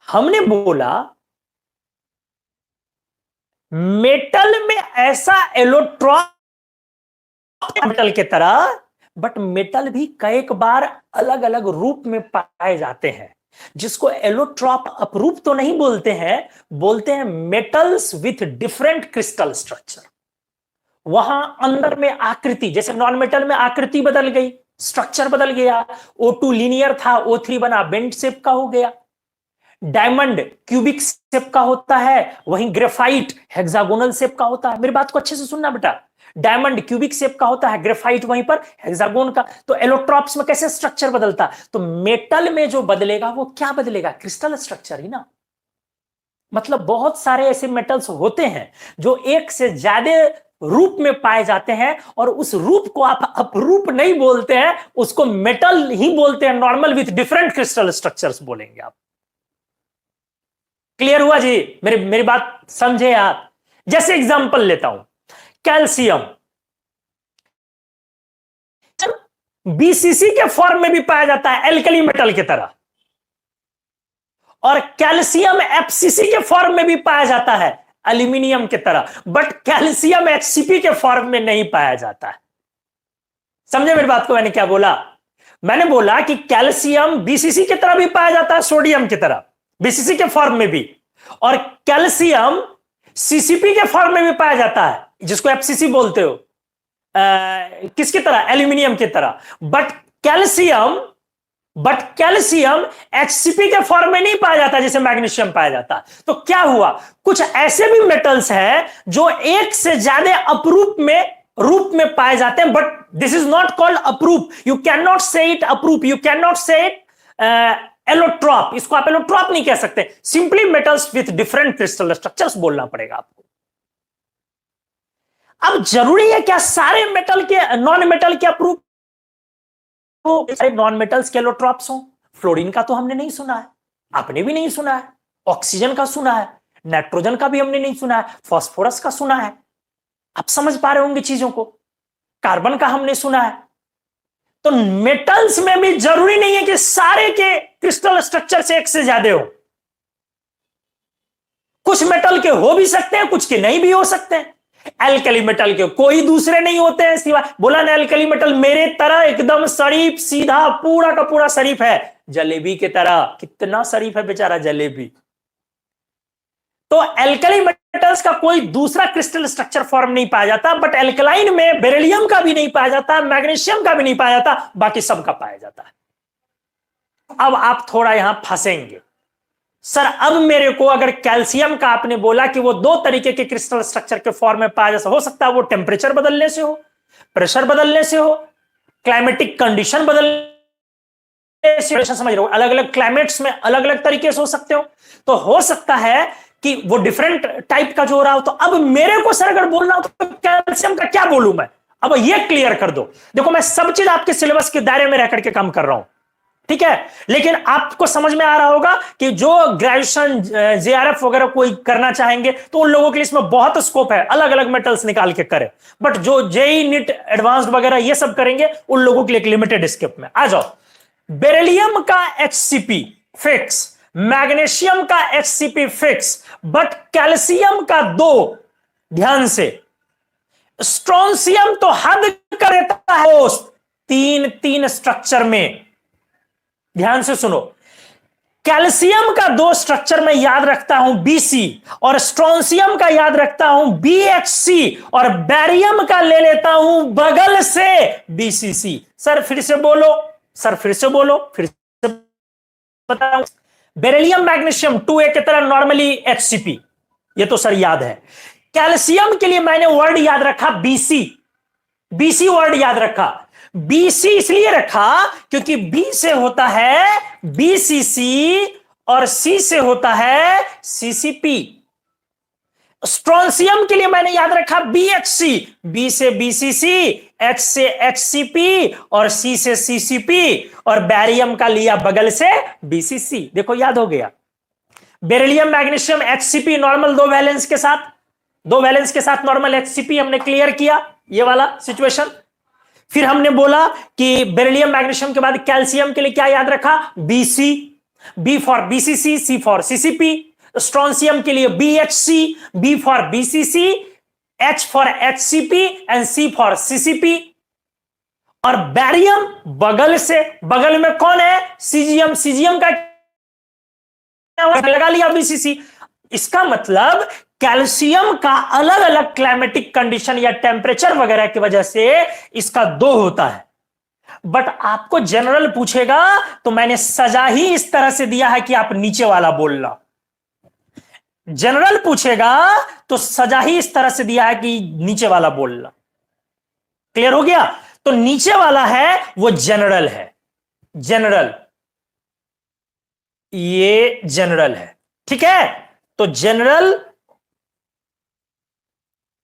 हमने बोला मेटल में ऐसा एलोट्रॉप मेटल के तरह, बट मेटल भी कई बार अलग अलग रूप में पाए जाते हैं, जिसको एलोट्रॉप अपरूप तो नहीं बोलते हैं, बोलते हैं metals with different crystal structure. वहां अंदर में आकृति, जैसे नॉन मेटल में आकृति बदल गई, स्ट्रक्चर बदल गया। O2 लीनियर था, O3 बना बेंट शेप का हो गया। डायमंड क्यूबिक शेप का होता है, वहीं ग्रेफाइट हेक्सागोनल शेप का होता है। मेरी बात को अच्छे से सुनना बेटा, डायमंड क्यूबिक शेप का होता है, ग्रेफाइट वहीं पर हेक्सागोन का। तो एलोट्रॉप्स में कैसे स्ट्रक्चर बदलता? तो मेटल में जो बदलेगा वो क्या बदलेगा? क्रिस्टल स्ट्रक्चर ही ना। मतलब बहुत सारे ऐसे मेटल्स होते हैं जो एक से ज्यादा रूप में पाए जाते हैं, और उस रूप को आप अपरूप नहीं बोलते हैं, उसको मेटल ही बोलते हैं, normal with different crystal structures बोलेंगे आप। क्लियर हुआ जी? मेरी बात समझे आप? जैसे एग्जांपल लेता हूं, कैल्शियम BCC के फॉर्म में भी पाया जाता है, एल्कली मेटल की तरह, और कैल्शियम FCC के फॉर्म में भी पाया जाता है, एल्यूमिनियम की तरह, बट कैल्शियम HCP के फॉर्म में नहीं पाया जाता है। समझे मेरी बात को? मैंने क्या बोला? मैंने बोला कि कैल्शियम BCC की तरह भी पाया जाता है, सोडियम की तरह, BCC के फॉर्म में भी, और कैल्शियम CCP के फॉर्म में भी पाया जाता है, जिसको FCC बोलते हो, किसकी तरह? एल्यूमिनियम की तरह। बट कैल्शियम HCP के फॉर्म में नहीं पाया जाता, जैसे मैग्नीशियम पाया जाता। तो क्या हुआ? कुछ ऐसे भी मेटल्स हैं जो एक से ज्यादा अपरूप में, रूप में पाए जाते हैं, but this is not called अपरूप। You can not say it अपरूप, you can not say it allotrope. इसको आप एलोट्रॉप नहीं कह सकते, simply metals with different crystal structures बोलना पड़ेगा आपको। अब जरूरी है क्या सारे मेटल के, नॉन मेटल के अपरूप नॉन मेटल्स के एलोट्रॉप्स हो? फ्लोरीन का तो हमने नहीं सुना है, आपने भी नहीं सुना है। ऑक्सीजन का सुना है, नाइट्रोजन का भी हमने नहीं सुना है, फास्फोरस का सुना है। आप समझ पा रहे होंगे चीजों को। कार्बन का हमने सुना है। तो मेटल्स में भी जरूरी नहीं है कि सारे के क्रिस्टल स्ट्रक्चर से एक से ज्यादा हो। कुछ मेटल के हो भी सकते हैं, कुछ के नहीं भी हो सकते हैं। एल्कली मेटल के कोई दूसरे नहीं होते हैं सिवाय, बोला ना, एल्कली मेटल मेरे तरह एकदम शरीफ, सीधा, पूरा का पूरा शरीफ है, जलेबी की तरह। कितना शरीफ है बेचारा जलेबी। तो एल्कली मेटल्स का कोई दूसरा क्रिस्टल स्ट्रक्चर फॉर्म नहीं पाया जाता, बट एल्कलाइन में बेरिलियम का भी नहीं पाया जाता, मैग्नीशियम का भी नहीं पाया जाता, बाकी सबका पाया जाता है। अब आप थोड़ा यहां फंसेंगे, सर अब मेरे को अगर कैल्शियम का आपने बोला कि वो दो तरीके के क्रिस्टल स्ट्रक्चर के फॉर्म में पाया जा, हो सकता है वो टेम्परेचर बदलने से हो, प्रेशर बदलने से हो, क्लाइमेटिक कंडीशन बदलने से, समझ रहे हो, अलग अलग क्लाइमेट्स में अलग अलग तरीके से हो सकते हो। तो हो सकता है कि वो डिफरेंट टाइप का जो हो रहा हो। तो अब मेरे को सर अगर बोलना हो तो कैल्शियम का क्या बोलूं मैं? अब ये क्लियर कर दो। देखो मैं सब चीज आपके सिलेबस के दायरे में रह करके काम कर रहा हूं, ठीक है, लेकिन आपको समझ में आ रहा होगा कि जो ग्रेजुएशन JRF वगैरह कोई करना चाहेंगे तो उन लोगों के लिए इसमें बहुत स्कोप है, अलग अलग मेटल्स निकाल के करें। बट जो JEE नीट एडवांस्ड वगैरह ये सब करेंगे उन लोगों के लिए एक लिमिटेड स्कोप में। आ जाओ, बेरिलियम का HCP फिक्स, मैग्नीशियम का HCP फिक्स, बट कैल्शियम का दो, ध्यान से, स्ट्रोंसियम तो हद कर देता है तीन तीन स्ट्रक्चर में। ध्यान से सुनो, कैल्शियम का दो स्ट्रक्चर में याद रखता हूं बीसी, और स्ट्रोंसियम का याद रखता हूं बीएचसी, और बैरियम का ले लेता हूं बगल से बीसीसी। सर फिर से बोलो, सर फिर से बोलो, फिर से बताऊं। बेरिलियम मैग्नीशियम 2A की तरह नॉर्मली एचसीपी, ये तो सर याद है। कैल्शियम के लिए मैंने वर्ड याद रखा बीसी, बीसी वर्ड याद रखा। बीसी इसलिए रखा क्योंकि बी से होता है बीसीसी और सी से होता है सीसीपी। स्ट्रोंसियम के लिए मैंने याद रखा बीएचसी, बी से बीसीसी, एच से एचसीपी और सी से सीसीपी, और बैरियम का लिया बगल से बीसीसी। देखो याद हो गया। बेरिलियम मैग्नीशियम एचसीपी नॉर्मल दो वैलेंस के साथ, दो वैलेंस के साथ नॉर्मल एचसीपी हमने क्लियर किया ये वाला सिचुएशन। फिर हमने बोला कि बेरिलियम मैग्नीशियम के बाद कैल्शियम के लिए क्या याद रखा, BC, B for BCC, C for CCP. Strontium के लिए BHC, B for BCC, H for HCP and C for CCP. और बैरियम बगल से, बगल में कौन है, सीजियम, सीजियम का लगा लिया बीसीसी। इसका मतलब कैल्शियम का अलग अलग क्लाइमेटिक कंडीशन या टेम्परेचर वगैरह की वजह से इसका दो होता है। बट आपको जनरल पूछेगा तो मैंने सजा ही इस तरह से दिया है कि आप नीचे वाला बोलना। जनरल पूछेगा तो सजा ही इस तरह से दिया है कि नीचे वाला बोलना। क्लियर हो गया? तो नीचे वाला है वो जनरल है, जनरल, ये जनरल है, ठीक है। तो general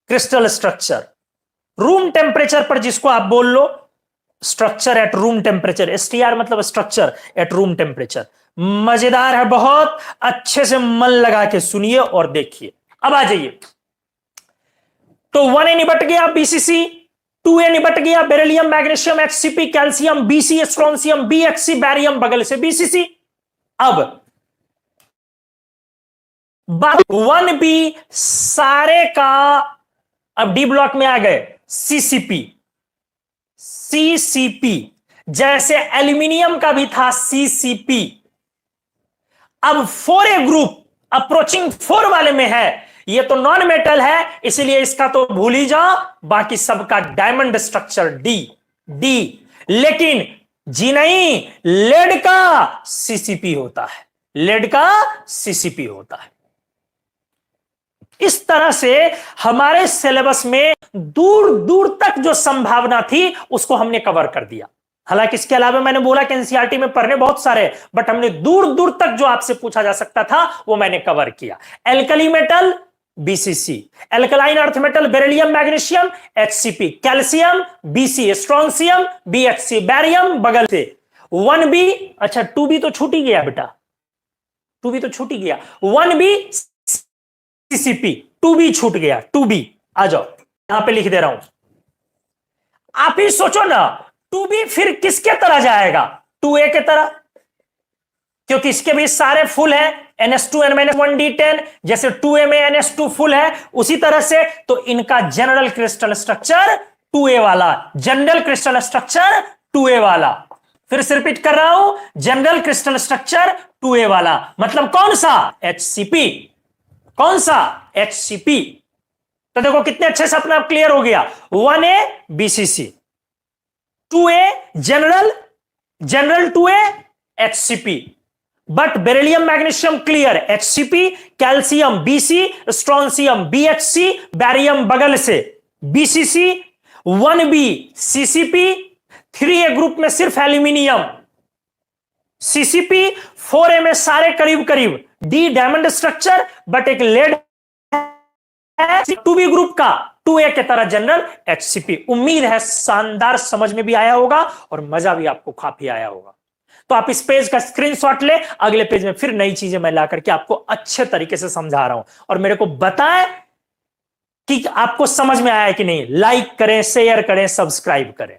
crystal structure, room temperature पर जिसको आप बोल लो structure at room temperature, STR मतलब स्ट्रक्चर एट रूम टेम्परेचर। मजेदार है बहुत, अच्छे से मन लगा के सुनिए और देखिए। अब आ जाइए, तो 1A निबट गया बीसीसी, 2A निबट गया beryllium magnesium HCP, calcium BC, strontium BHC, barium बगल से बीसीसी। अब 1B सारे का अब डी ब्लॉक में आ गए, सीसीपी, सीसीपी जैसे एल्यूमिनियम का भी था सीसीपी। अब 4A ग्रुप अप्रोचिंग 4 वाले में है, ये तो नॉन मेटल है इसलिए इसका तो भूल ही जाओ, बाकी सबका डायमंड स्ट्रक्चर डी, डी। लेकिन जी नहीं, लेड का सीसीपी होता है, लेड का सीसीपी होता है। इस तरह से हमारे सिलेबस में दूर दूर तक जो संभावना थी उसको हमने कवर कर दिया। हालांकि इसके अलावा मैंने बोला कि एनसीईआरटी में पढ़ने बहुत सारे, बट हमने दूर दूर तक जो आपसे पूछा जा सकता था वो मैंने कवर किया। Alkali metal BCC, alkaline earth metal beryllium magnesium HCP, calcium BC, strontium BHC, barium बगल से 1B। अच्छा 2B तो छूट ही गया बेटा, 2B तो छूट ही गया। 1B सीसीपी, 2B छूट गया, 2B। आ जाओ यहां पे लिख दे रहा हूं, आप ही सोचो ना 2B फिर किसके तरह जाएगा, 2A के तरह, क्योंकि इसके भी सारे फुल है NH2n-1D10, जैसे 2A में NH2 फुल है उसी तरह से। तो इनका जनरल क्रिस्टल स्ट्रक्चर 2A वाला, जनरल क्रिस्टल स्ट्रक्चर 2A वाला। फिर से रिपीट कर रहा हूं, जनरल क्रिस्टल स्ट्रक्चर 2A वाला, मतलब कौन सा, HCP। कौन सा, HCP। तो देखो कितने अच्छे से अपना क्लियर हो गया। 1A BCC, 2A general, general 2A HCP, but beryllium magnesium clear HCP, calcium BC, स्ट्रोंसियम BHC, barium बगल से BCC, 1B CCP, 3A group में सिर्फ एल्यूमिनियम CCP, 4A में सारे करीब करीब डी डायमंड स्ट्रक्चर, बट एक लेड है 2B ग्रुप का 2A के तरह जनरल HCP। उम्मीद है शानदार समझ में भी आया होगा और मजा भी आपको काफी आया होगा। तो आप इस पेज का स्क्रीनशॉट ले, अगले पेज में फिर नई चीजें मैं ला करके आपको अच्छे तरीके से समझा रहा हूं, और मेरे को बताएं कि आपको समझ में आया कि नहीं। लाइक करें, शेयर करें, सब्सक्राइब करें।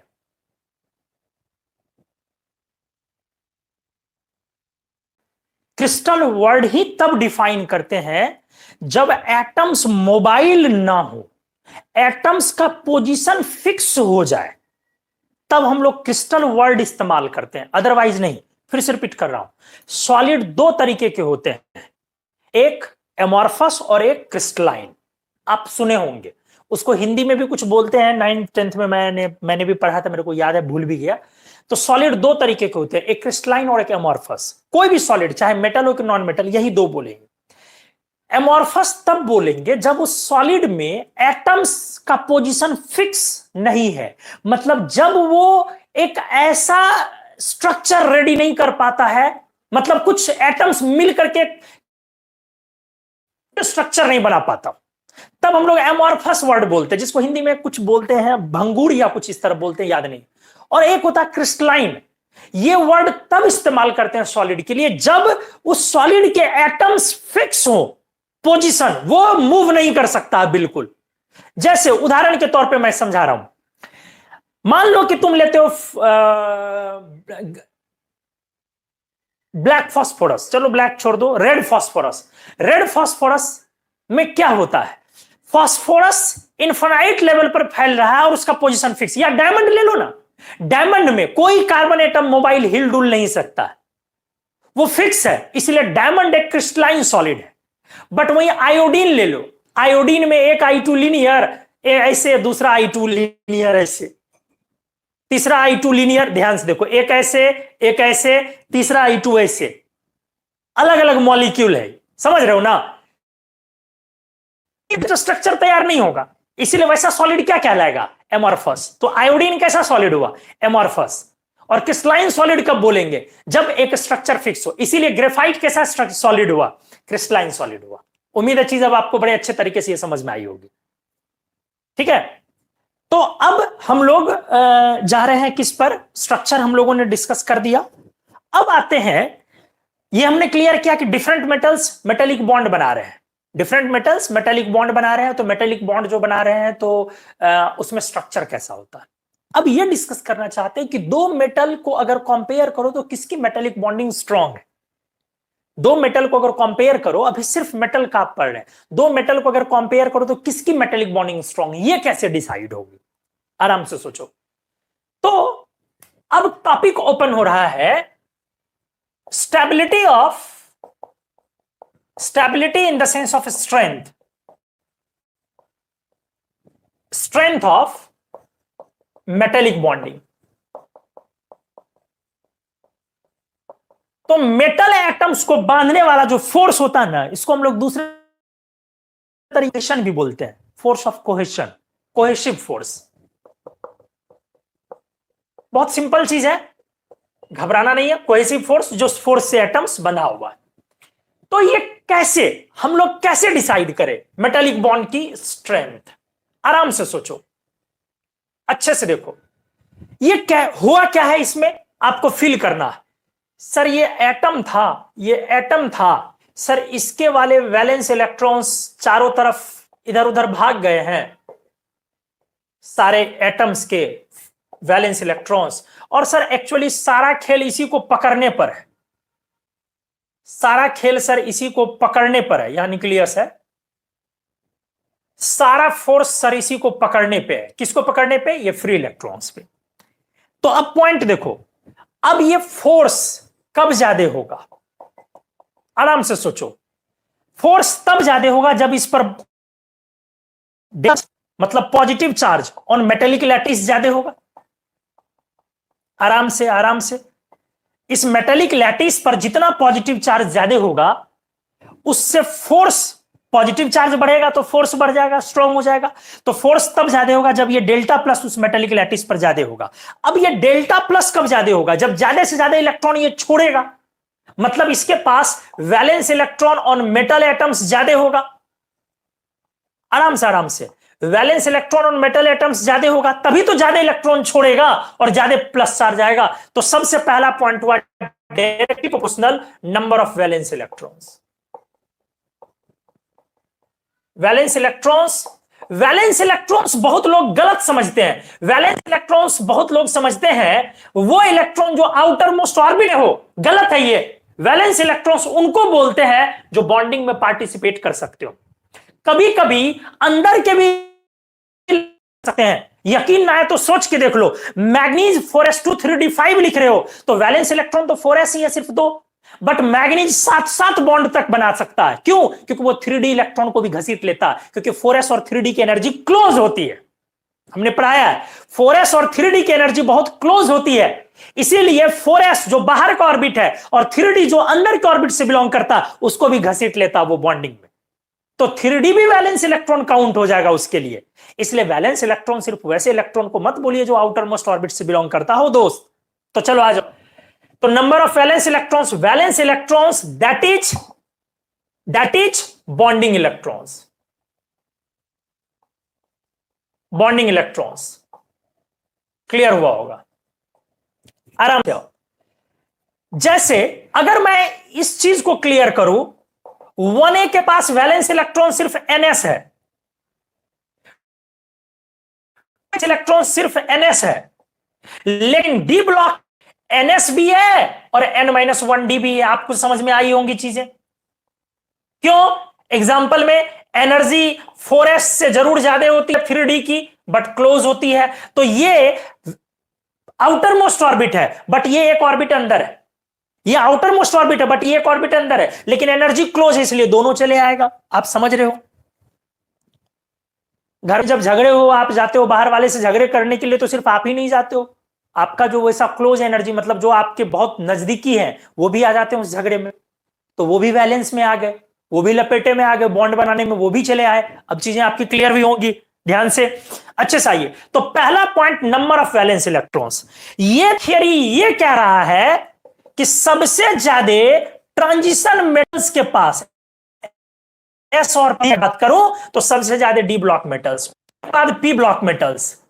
क्रिस्टल वर्ड ही तब डिफाइन करते हैं जब एटम्स मोबाइल ना हो, एटम्स का पोजीशन फिक्स हो जाए तब हम लोग क्रिस्टल वर्ड इस्तेमाल करते हैं, अदरवाइज नहीं। फिर से रिपीट कर रहा हूं, सॉलिड दो तरीके के होते हैं, एक एमॉर्फस और एक क्रिस्टलाइन। आप सुने होंगे, उसको हिंदी में भी कुछ बोलते हैं, 9th-10th में मैंने भी पढ़ा था, मेरे को याद है, भूल भी गया। तो सॉलिड दो तरीके के होते हैं, एक क्रिस्टलाइन और एक एमॉर्फस। कोई भी सॉलिड, चाहे मेटल हो कि नॉन मेटल, यही दो बोलेंगे। एमॉर्फस तब बोलेंगे जब उस सॉलिड में एटम्स का पोजीशन फिक्स नहीं है, मतलब जब वो एक ऐसा स्ट्रक्चर रेडी नहीं कर पाता है, मतलब कुछ एटम्स मिल करके स्ट्रक्चर नहीं बना पाता, तब हम लोग एमॉर्फस वर्ड बोलते हैं, जिसको हिंदी में कुछ बोलते हैं भंगूर या कुछ इस तरह बोलते हैं, याद नहीं। और एक होता है क्रिस्टलाइन। ये वर्ड तब इस्तेमाल करते हैं सॉलिड के लिए जब उस सॉलिड के एटम्स फिक्स हो, पोजीशन, वो मूव नहीं कर सकता बिल्कुल। जैसे उदाहरण के तौर पे मैं समझा रहा हूं, मान लो कि तुम लेते हो ब्लैक फास्फोरस, चलो ब्लैक छोड़ दो, रेड फास्फोरस। रेड फास्फोरस में क्या होता है, फास्फोरस इनफाइनाइट लेवल पर फैल रहा है और उसका पोजीशन फिक्स। या डायमंड ले लो ना, डायमंड में कोई कार्बन एटम मोबाइल हिल डुल नहीं सकता है, वो फिक्स है, इसलिए डायमंड एक क्रिस्टलाइन सॉलिड है। बट वही आयोडीन ले लो, आयोडीन में एक I2 लीनियर ऐसे, दूसरा I2 लीनियर ऐसे, तीसरा I2 लीनियर, ध्यान से देखो, एक ऐसे, तीसरा I2 ऐसे, अलग अलग मॉलिक्यूल है, समझ रहे हो ना। तो स्ट्रक्चर तैयार नहीं होगा, इसीलिए वैसा सॉलिड क्या कहलाएगा, एमॉर्फस। तो आयोडीन कैसा सॉलिड हुआ, एमॉर्फस। और क्रिस्टलाइन सॉलिड कब बोलेंगे, जब एक स्ट्रक्चर फिक्स हो। इसीलिए ग्रेफाइट कैसा सॉलिड हुआ, क्रिस्टलाइन सॉलिड हुआ। उम्मीद है चीज अब आपको बड़े अच्छे तरीके से ये समझ में आई होगी, ठीक है। तो अब हम लोग जा रहे हैं किस पर, स्ट्रक्चर हम लोगों ने डिस्कस कर दिया। अब आते हैं, ये हमने क्लियर किया कि डिफरेंट मेटल्स मेटेलिक बॉन्ड बना रहे हैं, डिफरेंट मेटल्स मेटेलिक बॉन्ड बना रहे हैं। तो मेटेलिक बॉन्ड जो बना रहे हैं तो उसमें स्ट्रक्चर कैसा होता है। अब ये डिस्कस करना चाहते हैं कि दो मेटल को अगर कंपेयर करो तो किसकी मेटेलिक बॉन्डिंग स्ट्रांग है। दो मेटल को अगर कंपेयर करो, अभी सिर्फ मेटल का आप पढ़ रहे हैं, दो मेटल को अगर कंपेयर करो तो किसकी मेटेलिक बॉन्डिंग स्ट्रांग है, ये कैसे डिसाइड होगी, आराम से सोचो। तो अब टॉपिक ओपन हो रहा है, stability in the sense of strength of metallic bonding. तो मेटल एटम्स को बांधने वाला जो फोर्स होता है ना, इसको हम लोग दूसरे तरीके से भी बोलते हैं, force of cohesion, cohesive force. बहुत सिंपल चीज है, घबराना नहीं है। कोहेसिव फोर्स, जो फोर्स से एटम्स बंधा हुआ है। तो ये कैसे, हम लोग कैसे डिसाइड करें मेटेलिक बॉन्ड की स्ट्रेंथ, आराम से सोचो, अच्छे से देखो। ये क्या हुआ, क्या है इसमें आपको फील करना है। सर ये एटम था, ये एटम था सर, इसके वाले वैलेंस इलेक्ट्रॉन्स चारों तरफ इधर उधर भाग गए हैं, सारे एटम्स के वैलेंस इलेक्ट्रॉन्स। और सर एक्चुअली सारा खेल इसी को पकड़ने पर है, सारा खेल सर इसी को पकड़ने पर है, यहां न्यूक्लियस है, सारा फोर्स सर इसी को पकड़ने पे है। किसको पकड़ने पे, ये फ्री इलेक्ट्रॉन्स पे। तो अब पॉइंट देखो, अब ये फोर्स कब ज्यादा होगा, आराम से सोचो। फोर्स तब ज्यादा होगा जब इस पर मतलब positive charge on metallic lattice ज्यादा होगा। आराम से, आराम से, इस मेटेलिक लैटिस पर जितना पॉजिटिव चार्ज ज्यादा होगा, उससे फोर्स, पॉजिटिव चार्ज बढ़ेगा तो फोर्स बढ़ जाएगा, स्ट्रांग हो जाएगा। तो फोर्स तब ज्यादा होगा जब ये डेल्टा प्लस उस मेटेलिक लैटिस पर ज्यादा होगा। अब ये डेल्टा प्लस कब ज्यादा होगा, जब ज्यादा से ज्यादा इलेक्ट्रॉन ये छोड़ेगा, मतलब इसके पास valence electron on metal atoms ज्यादा होगा। आराम से, आराम से, valence electron on metal atoms ज्यादा होगा, तभी तो ज्यादा इलेक्ट्रॉन छोड़ेगा और ज्यादा प्लस चार्ज आएगा। तो सबसे पहला पॉइंट हुआ directly proportional number of valence electrons. Valence electrons, valence electrons बहुत लोग गलत समझते हैं। वैलेंस इलेक्ट्रॉन्स बहुत लोग समझते हैं वो इलेक्ट्रॉन जो आउटर मोस्ट ऑर्बिट है, हो, गलत है ये। वैलेंस इलेक्ट्रॉन्स उनको बोलते हैं जो बॉन्डिंग में पार्टिसिपेट कर सकते हो। कभी कभी अंदर के भी सकते हैं। यकीन ना है तो सोच के देख लो, मैग्नीज 4s2 3d5 लिख रहे हो तो वैलेंस इलेक्ट्रॉन तो 4s ही है, सिर्फ 2, बट मैग्नीज 7-7 बॉन्ड तक बना सकता है। क्यों? क्योंकि वो 3d इलेक्ट्रॉन को भी घसीट लेता है, क्योंकि 4s और 3d की एनर्जी क्लोज होती है। हमने पढ़ाया है 4s और 3d की एनर्जी बहुत क्लोज होती है, इसीलिए 4s जो बाहर का ऑर्बिट है और 3d जो अंदर के ऑर्बिट से बिलोंग करता है उसको भी घसीट लेता वो बॉन्डिंग में, तो 3d भी वैलेंस इलेक्ट्रॉन काउंट हो जाएगा उसके लिए। इसलिए वैलेंस इलेक्ट्रॉन सिर्फ वैसे इलेक्ट्रॉन को मत बोलिए जो आउटर मोस्ट ऑर्बिट से बिलोंग करता हो दोस्त। तो चलो आ जाओ, तो number of valence electrons that is bonding electrons. Clear हुआ होगा? आराम से आओ। जैसे अगर मैं इस चीज को क्लियर करूं, 1a के पास वैलेंस इलेक्ट्रॉन सिर्फ ns है, इलेक्ट्रॉन सिर्फ ns है, लेकिन डी ब्लॉक ns भी है और n-1d भी है। आपको समझ में आई होंगी चीजें? क्यों? एग्जाम्पल में एनर्जी 4s से जरूर ज्यादा होती है 3d की, बट क्लोज होती है, तो ये आउटर मोस्ट ऑर्बिट है बट ये एक ऑर्बिट अंदर है, ये आउटर मोस्ट ऑर्बिट है बट ये एक ऑर्बिट अंदर है, लेकिन एनर्जी क्लोज है इसलिए दोनों चले आएगा। आप समझ रहे हो? घर में जब झगड़े हो, आप जाते हो बाहर वाले से झगड़े करने के लिए, तो सिर्फ आप ही नहीं जाते हो, आपका जो वैसा क्लोज एनर्जी मतलब जो आपके बहुत नजदीकी है वो भी आ जाते हैं उस झगड़े में, तो वो भी वैलेंस में आ गए, वो भी लपेटे में आ गए, बॉन्ड बनाने में वो भी चले आए। अब चीजें आपकी क्लियर भी होंगी ध्यान से, अच्छे से आइए। तो पहला point, number of valence electrons. ये थियरी ये कह रहा है कि सबसे ज्यादा ट्रांजिशन मेटल्स के पास, एस और पी बात करूं तो सबसे ज्यादा डी ब्लॉक मेटल्स, बाद पी ब्लॉक मेटल्स,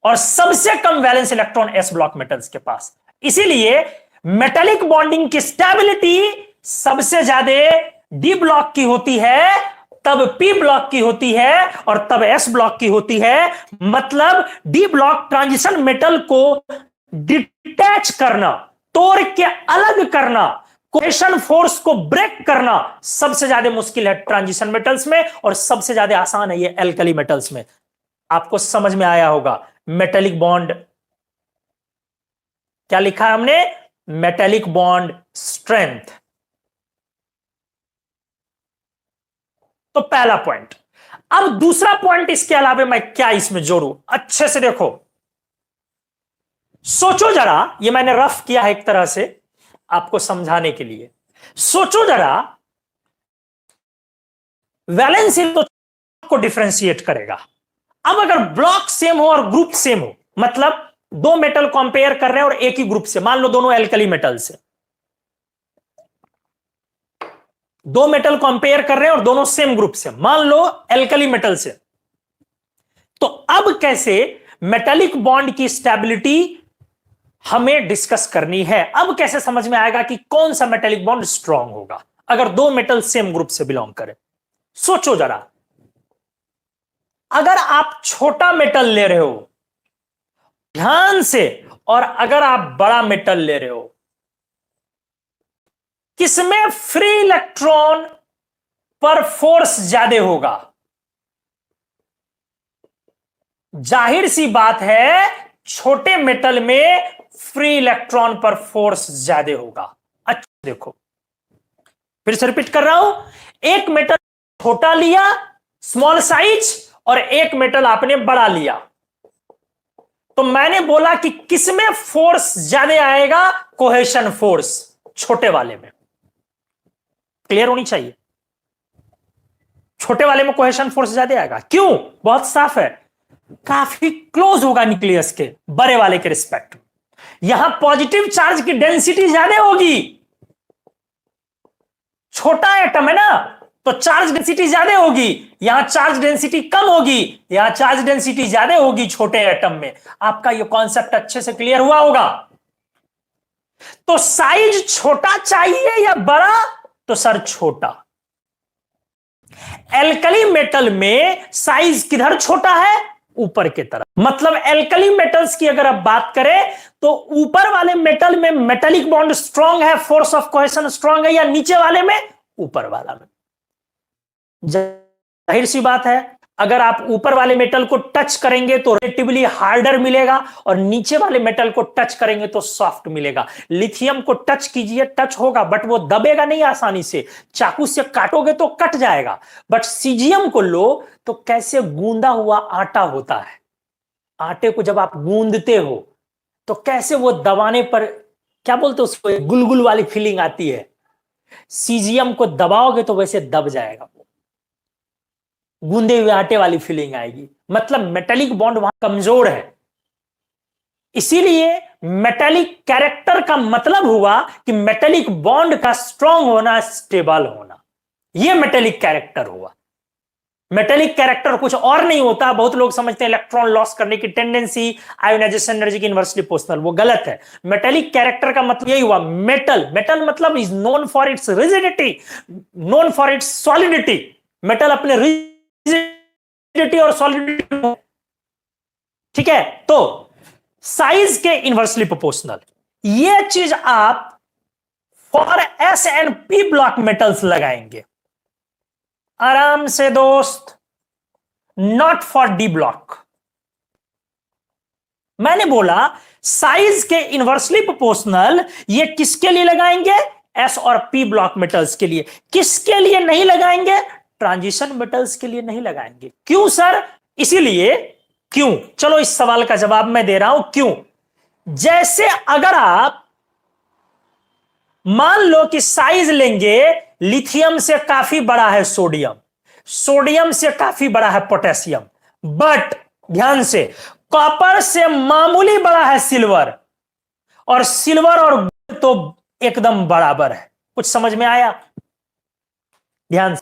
और सबसे कम valence electron S block metals के पास। इसीलिए मेटालिक बॉन्डिंग की स्टेबिलिटी सबसे ज्यादा डी ब्लॉक की होती है, तब पी ब्लॉक की होती है और तब एस ब्लॉक की होती है। मतलब डी ब्लॉक ट्रांजिशन मेटल को डिटैच करना, तोड़ के अलग करना, कोहेशन फोर्स को ब्रेक करना सबसे ज्यादा मुश्किल है ट्रांजिशन मेटल्स में, और सबसे ज्यादा आसान है ये एल्कली मेटल्स में। आपको समझ में आया होगा मेटालिक बॉन्ड क्या लिखा है हमने, मेटालिक बॉन्ड स्ट्रेंथ। तो पहला पॉइंट। अब दूसरा पॉइंट इसके अलावा मैं क्या इसमें जोड़ू, अच्छे से देखो, सोचो जरा, ये मैंने रफ किया है एक तरह से आपको समझाने के लिए। सोचो जरा, वैलेंस तो को डिफरेंशिएट करेगा। अब अगर ब्लॉक सेम हो और ग्रुप सेम हो, मतलब दो मेटल कंपेयर कर रहे हैं और एक ही ग्रुप से, मान लो दोनों एल्कली मेटल से, दो मेटल कंपेयर कर रहे हैं और दोनों सेम ग्रुप से, मान लो एल्कली मेटल से, तो अब कैसे मेटालिक बॉन्ड की स्टेबिलिटी हमें डिस्कस करनी है। अब कैसे समझ में आएगा कि कौन सा मेटालिक बॉन्ड स्ट्रांग होगा अगर दो मेटल सेम ग्रुप से बिलोंग करें। सोचो जरा, अगर आप छोटा मेटल ले रहे हो ध्यान से, और अगर आप बड़ा मेटल ले रहे हो, किसमें फ्री इलेक्ट्रॉन पर फोर्स ज्यादा होगा? जाहिर सी बात है छोटे मेटल में फ्री इलेक्ट्रॉन पर फोर्स ज्यादा होगा। अच्छा देखो, फिर से रिपीट कर रहा हूं, एक मेटल छोटा लिया स्मॉल साइज और एक मेटल आपने बड़ा लिया, तो मैंने बोला कि किसमें फोर्स ज्यादा आएगा? कोहेशन फोर्स, छोटे वाले में। क्लियर होनी चाहिए, छोटे वाले में कोहेशन फोर्स ज्यादा आएगा। क्यों? बहुत साफ है, काफी क्लोज होगा न्यूक्लियस के बड़े वाले के रिस्पेक्ट में, यहां पॉजिटिव चार्ज की डेंसिटी ज्यादा होगी। छोटा एटम है ना, तो चार्ज डेंसिटी ज्यादा होगी, यहां चार्ज डेंसिटी कम होगी, यहां चार्ज डेंसिटी ज्यादा होगी छोटे एटम में। आपका यह कॉन्सेप्ट अच्छे से क्लियर हुआ होगा। तो साइज छोटा चाहिए या बड़ा? तो सर छोटा। एल्कली मेटल में साइज किधर छोटा है? ऊपर की तरफ। मतलब एल्कली मेटल्स की अगर आप बात करें तो ऊपर वाले मेटल में मेटालिक बॉन्ड स्ट्रांग है, फोर्स ऑफ कोहेशन स्ट्रांग है, या नीचे वाले में? ऊपर वाला में। जाहिर सी बात है अगर आप ऊपर वाले मेटल को टच करेंगे तो रिलेटिवली हार्डर मिलेगा और नीचे वाले मेटल को टच करेंगे तो सॉफ्ट मिलेगा। लिथियम को टच कीजिए, टच होगा बट वो दबेगा नहीं आसानी से, चाकू से काटोगे तो कट जाएगा। बट सीजियम को लो तो कैसे गूंदा हुआ आटा होता है, आटे को जब आप गूंदते हो तो कैसे वो दबाने पर क्या बोलते हैं उसको, गुलगुल वाली फीलिंग आती है। सीजियम को दबाओगे तो वैसे दब जाएगा, गूंदे हुए आटे वाली फीलिंग आएगी। मतलब मेटेलिक बॉन्ड वहां कमजोर है। इसीलिए मेटेलिक कैरेक्टर का मतलब हुआ कि मेटेलिक बॉन्ड का स्ट्रांग होना, स्टेबल होना, यह मेटेलिक कैरेक्टर हुआ। मेटेलिक कैरेक्टर कुछ और नहीं होता। बहुत लोग समझते हैं इलेक्ट्रॉन लॉस करने की टेंडेंसी आयोनाइजेशन एनर्जी की इनवर्सली प्रोपोर्शनल, वो गलत है। मेटेलिक कैरेक्टर का मतलब यही हुआ, मेटल, मेटल मतलब is known for its rigidity, known for its solidity. Metal अपने रिजिडिटी और सॉलिडिटी, ठीक है। तो साइज के इनवर्सली प्रोपोर्शनल, ये चीज आप for S and P block metals लगाएंगे आराम से दोस्त, नॉट फॉर डी ब्लॉक। मैंने बोला साइज के इनवर्सली प्रोपोर्शनल ये किसके लिए लगाएंगे, एस और पी ब्लॉक मेटल्स के लिए। किसके लिए नहीं लगाएंगे, ट्रांजिशन मेटल्स के लिए नहीं लगाएंगे। क्यों सर, इसीलिए क्यों, चलो इस सवाल का जवाब मैं दे रहा हूं क्यों। जैसे अगर आप मान लो कि साइज लेंगे, लिथियम से काफी बड़ा है सोडियम, सोडियम से काफी बड़ा है पोटेशियम, बट ध्यान से कॉपर से मामूली बड़ा है सिल्वर, और सिल्वर और गोल्ड तो एकदम बराबर है। कुछ समझ में आया, ध्यान से।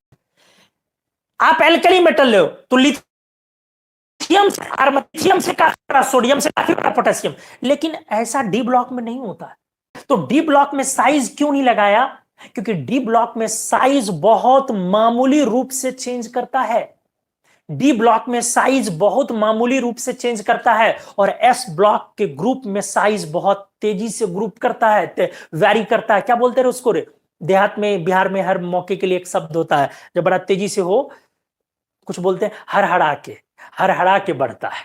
आप एल्कली मेटल लो तो लिथियम से काफी बड़ा सोडियम से काफी बड़ा पोटेशियम, लेकिन ऐसा डी ब्लॉक में नहीं होता है। तो डी ब्लॉक में साइज क्यों नहीं लगाया, क्योंकि डी ब्लॉक में साइज बहुत मामूली रूप से चेंज करता है। डी ब्लॉक में साइज बहुत मामूली रूप से चेंज करता है, और एस ब्लॉक के ग्रुप में साइज बहुत तेजी से ग्रुप करता है, वैरी करता है। क्या बोलते हैं उसको रे, देहात में, बिहार में हर मौके के लिए एक शब्द होता है जब बड़ा तेजी से हो, कुछ बोलते हैं हरहरा के बढ़ता है।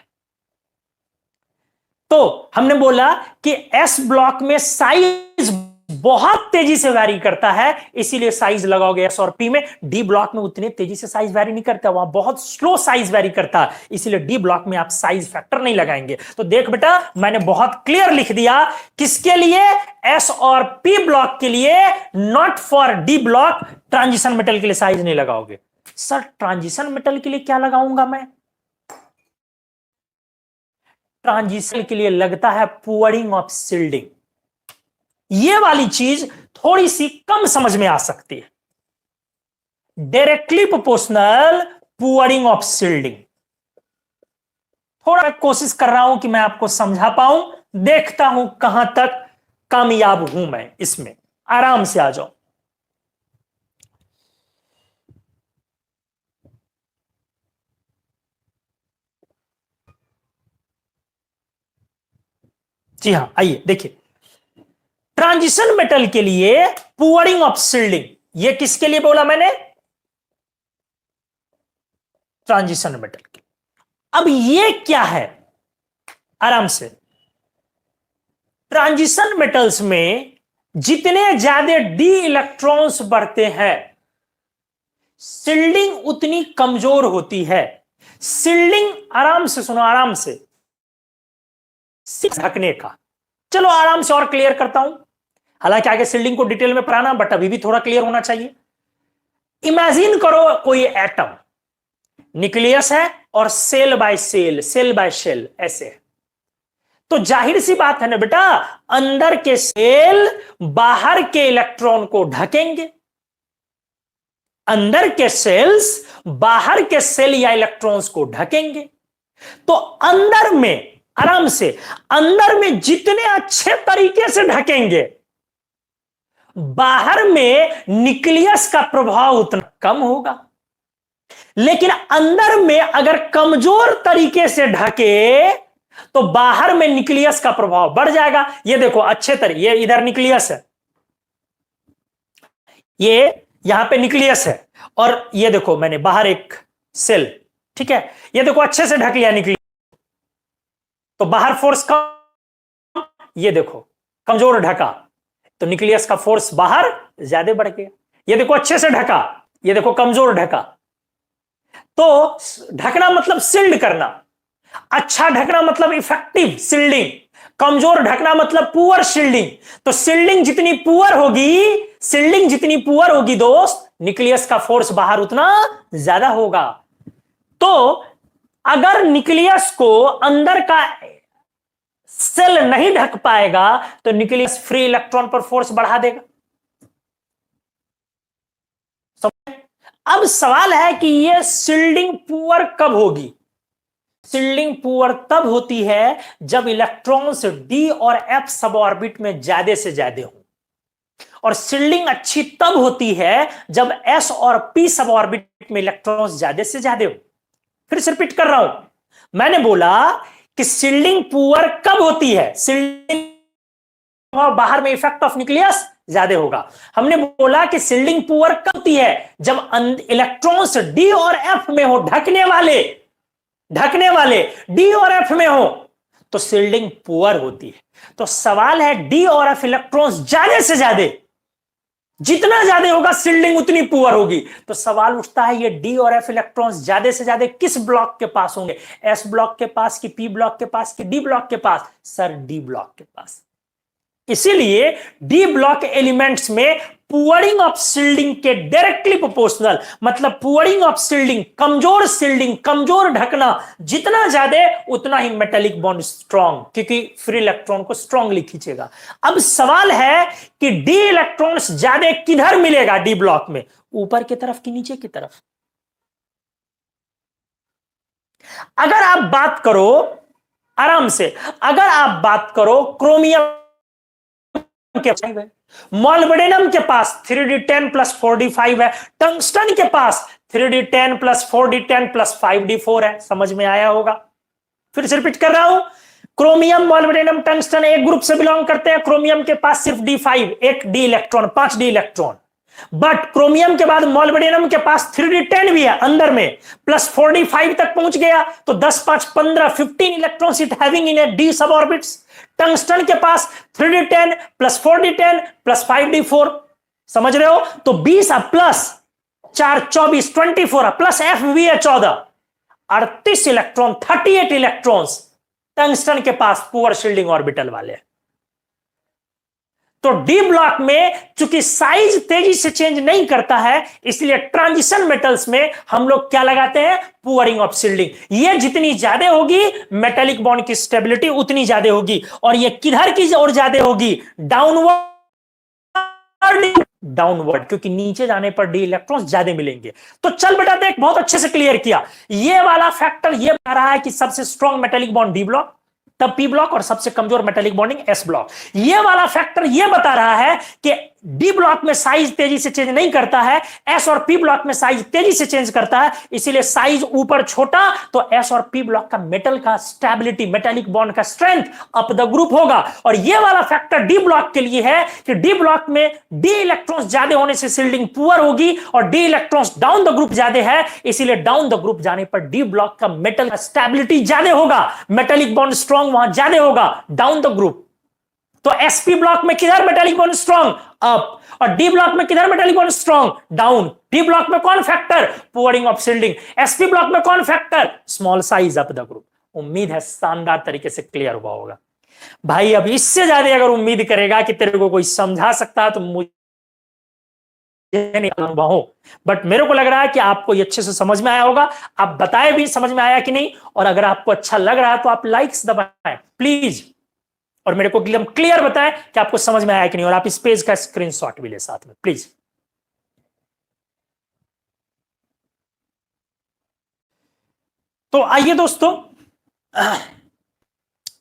तो हमने बोला कि एस ब्लॉक में साइज बहुत तेजी से वैरी करता है, इसीलिए साइज लगाओगे एस और पी में। डी ब्लॉक में उतने तेजी से साइज वैरी नहीं करता, वहां बहुत स्लो साइज वैरी करता है, इसीलिए डी ब्लॉक में आप साइज फैक्टर नहीं लगाएंगे। तो देख बेटा, मैंने बहुत क्लियर लिख दिया किसके लिए, एस और पी ब्लॉक के लिए, not for D block. Transition metal के लिए साइज नहीं लगाओगे। सर ट्रांजिशन मेटल के लिए क्या लगाऊंगा मैं, ट्रांजिशन के लिए लगता है पुअरिंग ऑफ शिल्डिंग। ये वाली चीज थोड़ी सी कम समझ में आ सकती है, डायरेक्टली प्रोपोर्शनल पुअरिंग ऑफ शिल्डिंग। थोड़ा कोशिश कर रहा हूं कि मैं आपको समझा पाऊं, देखता हूं कहां तक कामयाब हूं मैं इसमें। आराम से आ जाओ। जी हां, आइए देखिए। ट्रांजिशन मेटल के लिए पुअरिंग ऑफ शिल्डिंग, ये किसके लिए बोला मैंने, ट्रांजिशन मेटल के। अब ये क्या है, आराम से। ट्रांजिशन मेटल्स में जितने ज्यादा डी इलेक्ट्रॉन्स बढ़ते हैं, शिल्डिंग उतनी कमजोर होती है। शिल्डिंग, आराम से सुनो, आराम से, ढकने का। चलो आराम से और क्लियर करता हूं, हालांकि आगे शिल्डिंग को डिटेल में पढ़ाना, बट अभी भी थोड़ा क्लियर होना चाहिए। इमेजिन करो कोई एटम, न्यूक्लियस है और cell by cell, cell by cell ऐसे है। तो जाहिर सी बात है ना बेटा, अंदर के सेल बाहर के इलेक्ट्रॉन को ढकेंगे, अंदर के सेल्स बाहर के सेल या इलेक्ट्रॉन्स को ढकेंगे। तो अंदर में, आराम से, अंदर में जितने अच्छे तरीके से ढकेंगे, बाहर में न्यूक्लियस का प्रभाव उतना कम होगा। लेकिन अंदर में अगर कमजोर तरीके से ढके तो बाहर में न्यूक्लियस का प्रभाव बढ़ जाएगा। ये देखो अच्छे तरीके, ये इधर न्यूक्लियस है, ये यहां पे न्यूक्लियस है, और ये देखो मैंने बाहर एक सेल, ठीक है, ये देखो अच्छे से ढक लिया न्यूक्लियस, तो बाहर फोर्स कम, ये देखो कमजोर ढका, तो न्यूक्लियस का फोर्स बाहर ज्यादा बढ़ गया। ये देखो अच्छे से ढका, ये देखो कमजोर ढका। तो ढकना मतलब सील्ड करना, अच्छा ढकना मतलब इफेक्टिव सील्डिंग, कमजोर ढकना मतलब पुअर शील्डिंग। तो शील्डिंग जितनी पुअर होगी, शील्डिंग जितनी पुअर होगी दोस्त, न्यूक्लियस का फोर्स बाहर उतना ज्यादा होगा। तो अगर न्यूक्लियस को अंदर का सेल नहीं ढक पाएगा तो न्यूक्लियस फ्री इलेक्ट्रॉन पर फोर्स बढ़ा देगा। अब सवाल है कि यह शील्डिंग पुअर कब होगी? शील्डिंग पुअर तब होती है जब इलेक्ट्रॉन्स डी और एफ सब ऑर्बिट में ज्यादा से ज्यादा हो, और शील्डिंग अच्छी तब होती है जब एस और पी सब ऑर्बिट में इलेक्ट्रॉन्स ज्यादा से ज्यादा हो। फिर से रिपीट कर रहा हूं, मैंने बोला कि शील्डिंग पुअर कब होती है? शील्डिंग और बाहर में इफेक्ट ऑफ न्यूक्लियस ज्यादा होगा। हमने बोला कि शील्डिंग पुअर कब होती है? जब इलेक्ट्रॉन्स डी और एफ में हो, ढकने वाले डी और एफ में हो, तो शील्डिंग पुअर होती है। तो सवाल है डी और एफ इलेक्ट्रॉन्स ज्यादा से ज्यादा, जितना ज्यादा होगा शील्डिंग उतनी पुअर होगी। तो सवाल उठता है ये डी और एफ इलेक्ट्रॉन्स ज्यादा से ज्यादा किस ब्लॉक के पास होंगे? एस ब्लॉक के पास कि पी ब्लॉक के पास कि डी ब्लॉक के पास? सर डी ब्लॉक के पास। इसीलिए डी ब्लॉक एलिमेंट्स में पुअरिंग ऑफ शील्डिंग के डायरेक्टली प्रोपोर्शनल, मतलब पुअरिंग ऑफ शील्डिंग, कमजोर ढकना जितना ज्यादा उतना ही मेटेलिक बॉन्ड स्ट्रांग, क्योंकि फ्री इलेक्ट्रॉन को स्ट्रांगली खींचेगा। अब सवाल है कि डी इलेक्ट्रॉन्स ज्यादा किधर मिलेगा डी ब्लॉक में? ऊपर की तरफ कि नीचे की तरफ? अगर आप बात करो आराम से, अगर आप बात करो क्रोमियम के, मॉलिब्डेनम के पास 3d10 प्लस 4d5 है, टंगस्टन के पास 3d10 plus 4d10 plus 5d4 है। समझ में आया होगा? फिर से रिपीट कर रहा हूं, क्रोमियम, मॉलिब्डेनम, टंगस्टन एक ग्रुप से बिलोंग करते हैं। क्रोमियम के पास सिर्फ d5, एक D electron, 5d electron. But chromium के बाद मॉलिब्डेनम के पास 3d10 भी है अंदर में, प्लस 4d5 तक पहुंच गया, तो 10 5 15 15 electrons it having in A D सब ऑर्बिट्स। टंगस्टन के पास 3d10 plus 4d10 plus 5d4, समझ रहे हो? तो 20 प्लस 4 24, 24 प्लस एफ भी है 14, 38 इलेक्ट्रॉन, 38 इलेक्ट्रॉन्स टंगस्टन के पास पुअर शील्डिंग ऑर्बिटल वाले। तो डी ब्लॉक में चूंकि साइज तेजी से चेंज नहीं करता है, इसलिए ट्रांजिशन मेटल्स में हम लोग क्या लगाते हैं? पुअरिंग ऑफ शील्डिंग। ये जितनी ज्यादा होगी मेटेलिक बॉन्ड की स्टेबिलिटी उतनी ज्यादा होगी। और ये किधर की ओर ज्यादा होगी? डाउनवर्ड, क्योंकि नीचे जाने पर डी इलेक्ट्रॉन्स ज्यादा मिलेंगे। तो चल बेटा देख, बहुत अच्छे से क्लियर किया। ये वाला फैक्टर ये बता रहा है कि सबसे strong metallic bond D block, तब पी ब्लॉक, और सबसे कमजोर मेटेलिक बॉन्डिंग एस ब्लॉक। ये वाला फैक्टर ये बता रहा है कि डी ब्लॉक में साइज तेजी से चेंज नहीं करता है, एस और पी ब्लॉक में साइज तेजी से चेंज करता है। इसीलिए साइज ऊपर छोटा तो एस और पी ब्लॉक का मेटल का स्टेबिलिटी, मेटेलिक बॉन्ड का स्ट्रेंथ अप द ग्रुप होगा। और ये वाला फैक्टर डी ब्लॉक के लिए है कि डी ब्लॉक में डी इलेक्ट्रॉन्स ज्यादा होने से शील्डिंग पुअर होगी, और D electrons down the group ज्यादा है, इसीलिए डाउन द ग्रुप जाने पर डी ब्लॉक का मेटल का स्टेबिलिटी ज्यादा होगा, मेटेलिक बॉन्ड स्ट्रॉन्ग वहां ज्यादा होगा डाउन द ग्रुप। तो एसपी ब्लॉक में किधर मेटेलिक बॉन्ड स्ट्रॉन्ग? अप। और डी ब्लॉक में किधर metallic bond strong? Down. D block में कौन factor? पुअरिंग of shielding. SP block में कौन factor? Small size up the group. उम्मीद है शानदार तरीके से क्लियर हुआ होगा भाई। अब इससे ज्यादा अगर उम्मीद करेगा कि तेरे को कोई समझा सकता है तो मुझे नहीं अनुभव हो, बट मेरे को लग रहा है कि आपको ये अच्छे से समझ में आया होगा। आप बताएं भी समझ में आया कि नहीं, और अगर आपको अच्छा लग रहा है तो आप लाइक्स दबाएं प्लीज, और मेरे को एकदम क्लियर बताएं कि आपको समझ में आया कि नहीं, और आप इस पेज का स्क्रीनशॉट भी ले साथ में प्लीज। तो आइए दोस्तों,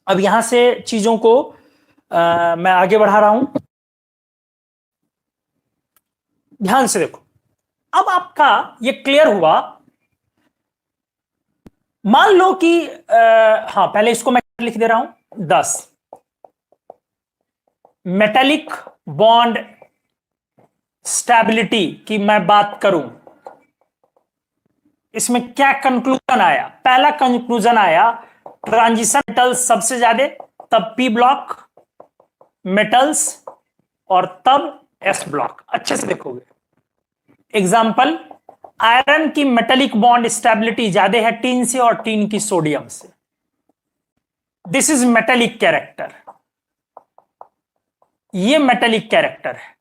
अब यहां से चीजों को मैं आगे बढ़ा रहा हूं। ध्यान से देखो, अब आपका ये क्लियर हुआ। मान लो कि हाँ, पहले इसको मैं लिख दे रहा हूं 10 मेटेलिक बॉन्ड स्टेबिलिटी की मैं बात करूं इसमें क्या कंक्लूजन आया? पहला कंक्लूजन आया ट्रांजिशन मेटल्स सबसे ज्यादा, तब पी ब्लॉक मेटल्स और तब एस ब्लॉक। अच्छे से देखोगे एग्जाम्पल, आयरन की मेटेलिक बॉन्ड स्टेबिलिटी ज्यादा है टीन से और टीन की सोडियम से। दिस इज मेटेलिक कैरेक्टर, ये मेटेलिक कैरेक्टर है।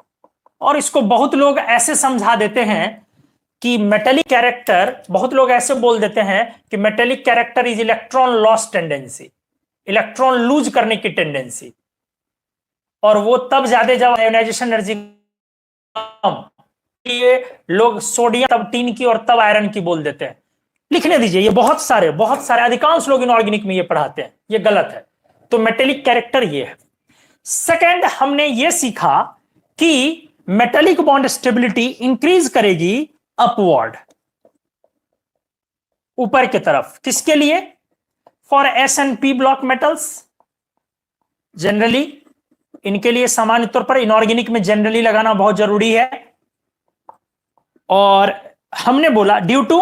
और इसको बहुत लोग ऐसे समझा देते हैं कि मेटेलिक कैरेक्टर, बहुत लोग ऐसे बोल देते हैं कि metallic character is electron loss tendency, electron lose करने की टेंडेंसी, और वो तब ज्यादा जब आयोनाइजेशन एनर्जी कम, ये लोग सोडियम तब टीन की और तब आयरन की बोल देते हैं। लिखने दीजिए, ये बहुत सारे अधिकांश लोग इनऑर्गेनिक में ये पढ़ाते हैं, ये गलत है। तो मेटेलिक कैरेक्टर ये है। सेकंड, हमने ये सीखा कि मेटेलिक बॉन्ड स्टेबिलिटी इंक्रीज करेगी अपवर्ड, ऊपर की तरफ। किसके लिए? For S and P block metals generally, इनके लिए सामान्य तौर पर, इनऑर्गेनिक में जनरली लगाना बहुत जरूरी है। और हमने बोला ड्यू टू,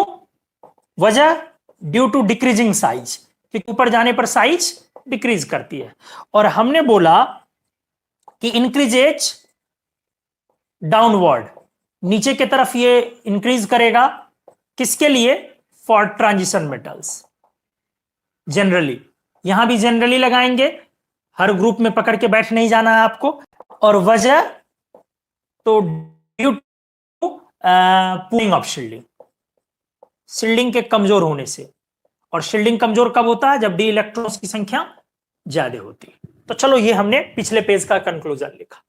वजह ड्यू टू डिक्रीजिंग साइज, क्योंकि ऊपर जाने पर साइज डिक्रीज करती है। और हमने बोला कि इंक्रीजेज डाउनवर्ड, नीचे की तरफ ये इंक्रीज करेगा। किसके लिए? फॉर ट्रांजिशन मेटल्स जनरली, यहां भी जनरली लगाएंगे, हर ग्रुप में पकड़ के बैठ नहीं जाना है आपको। और वजह तो due to pooling of shielding, shielding के कमजोर होने से। और शील्डिंग कमजोर कब होता है? जब डी इलेक्ट्रॉन्स की संख्या ज्यादा होती है। तो चलो, ये हमने पिछले पेज का कंक्लूजन लिखा।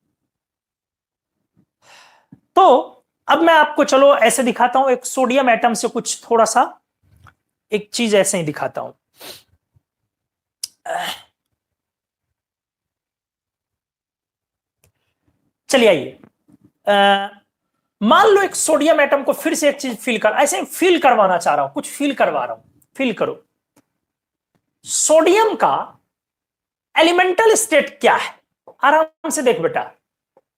तो अब मैं आपको चलो ऐसे दिखाता हूं, एक सोडियम एटम से कुछ थोड़ा सा एक चीज ऐसे ही दिखाता हूं। चलिए आइए, मान लो एक सोडियम एटम को फिर से एक चीज फील कर, ऐसे फील करवाना चाह रहा हूं, कुछ फील करवा रहा हूं, फील करो। सोडियम का एलिमेंटल स्टेट क्या है? आराम से देख बेटा,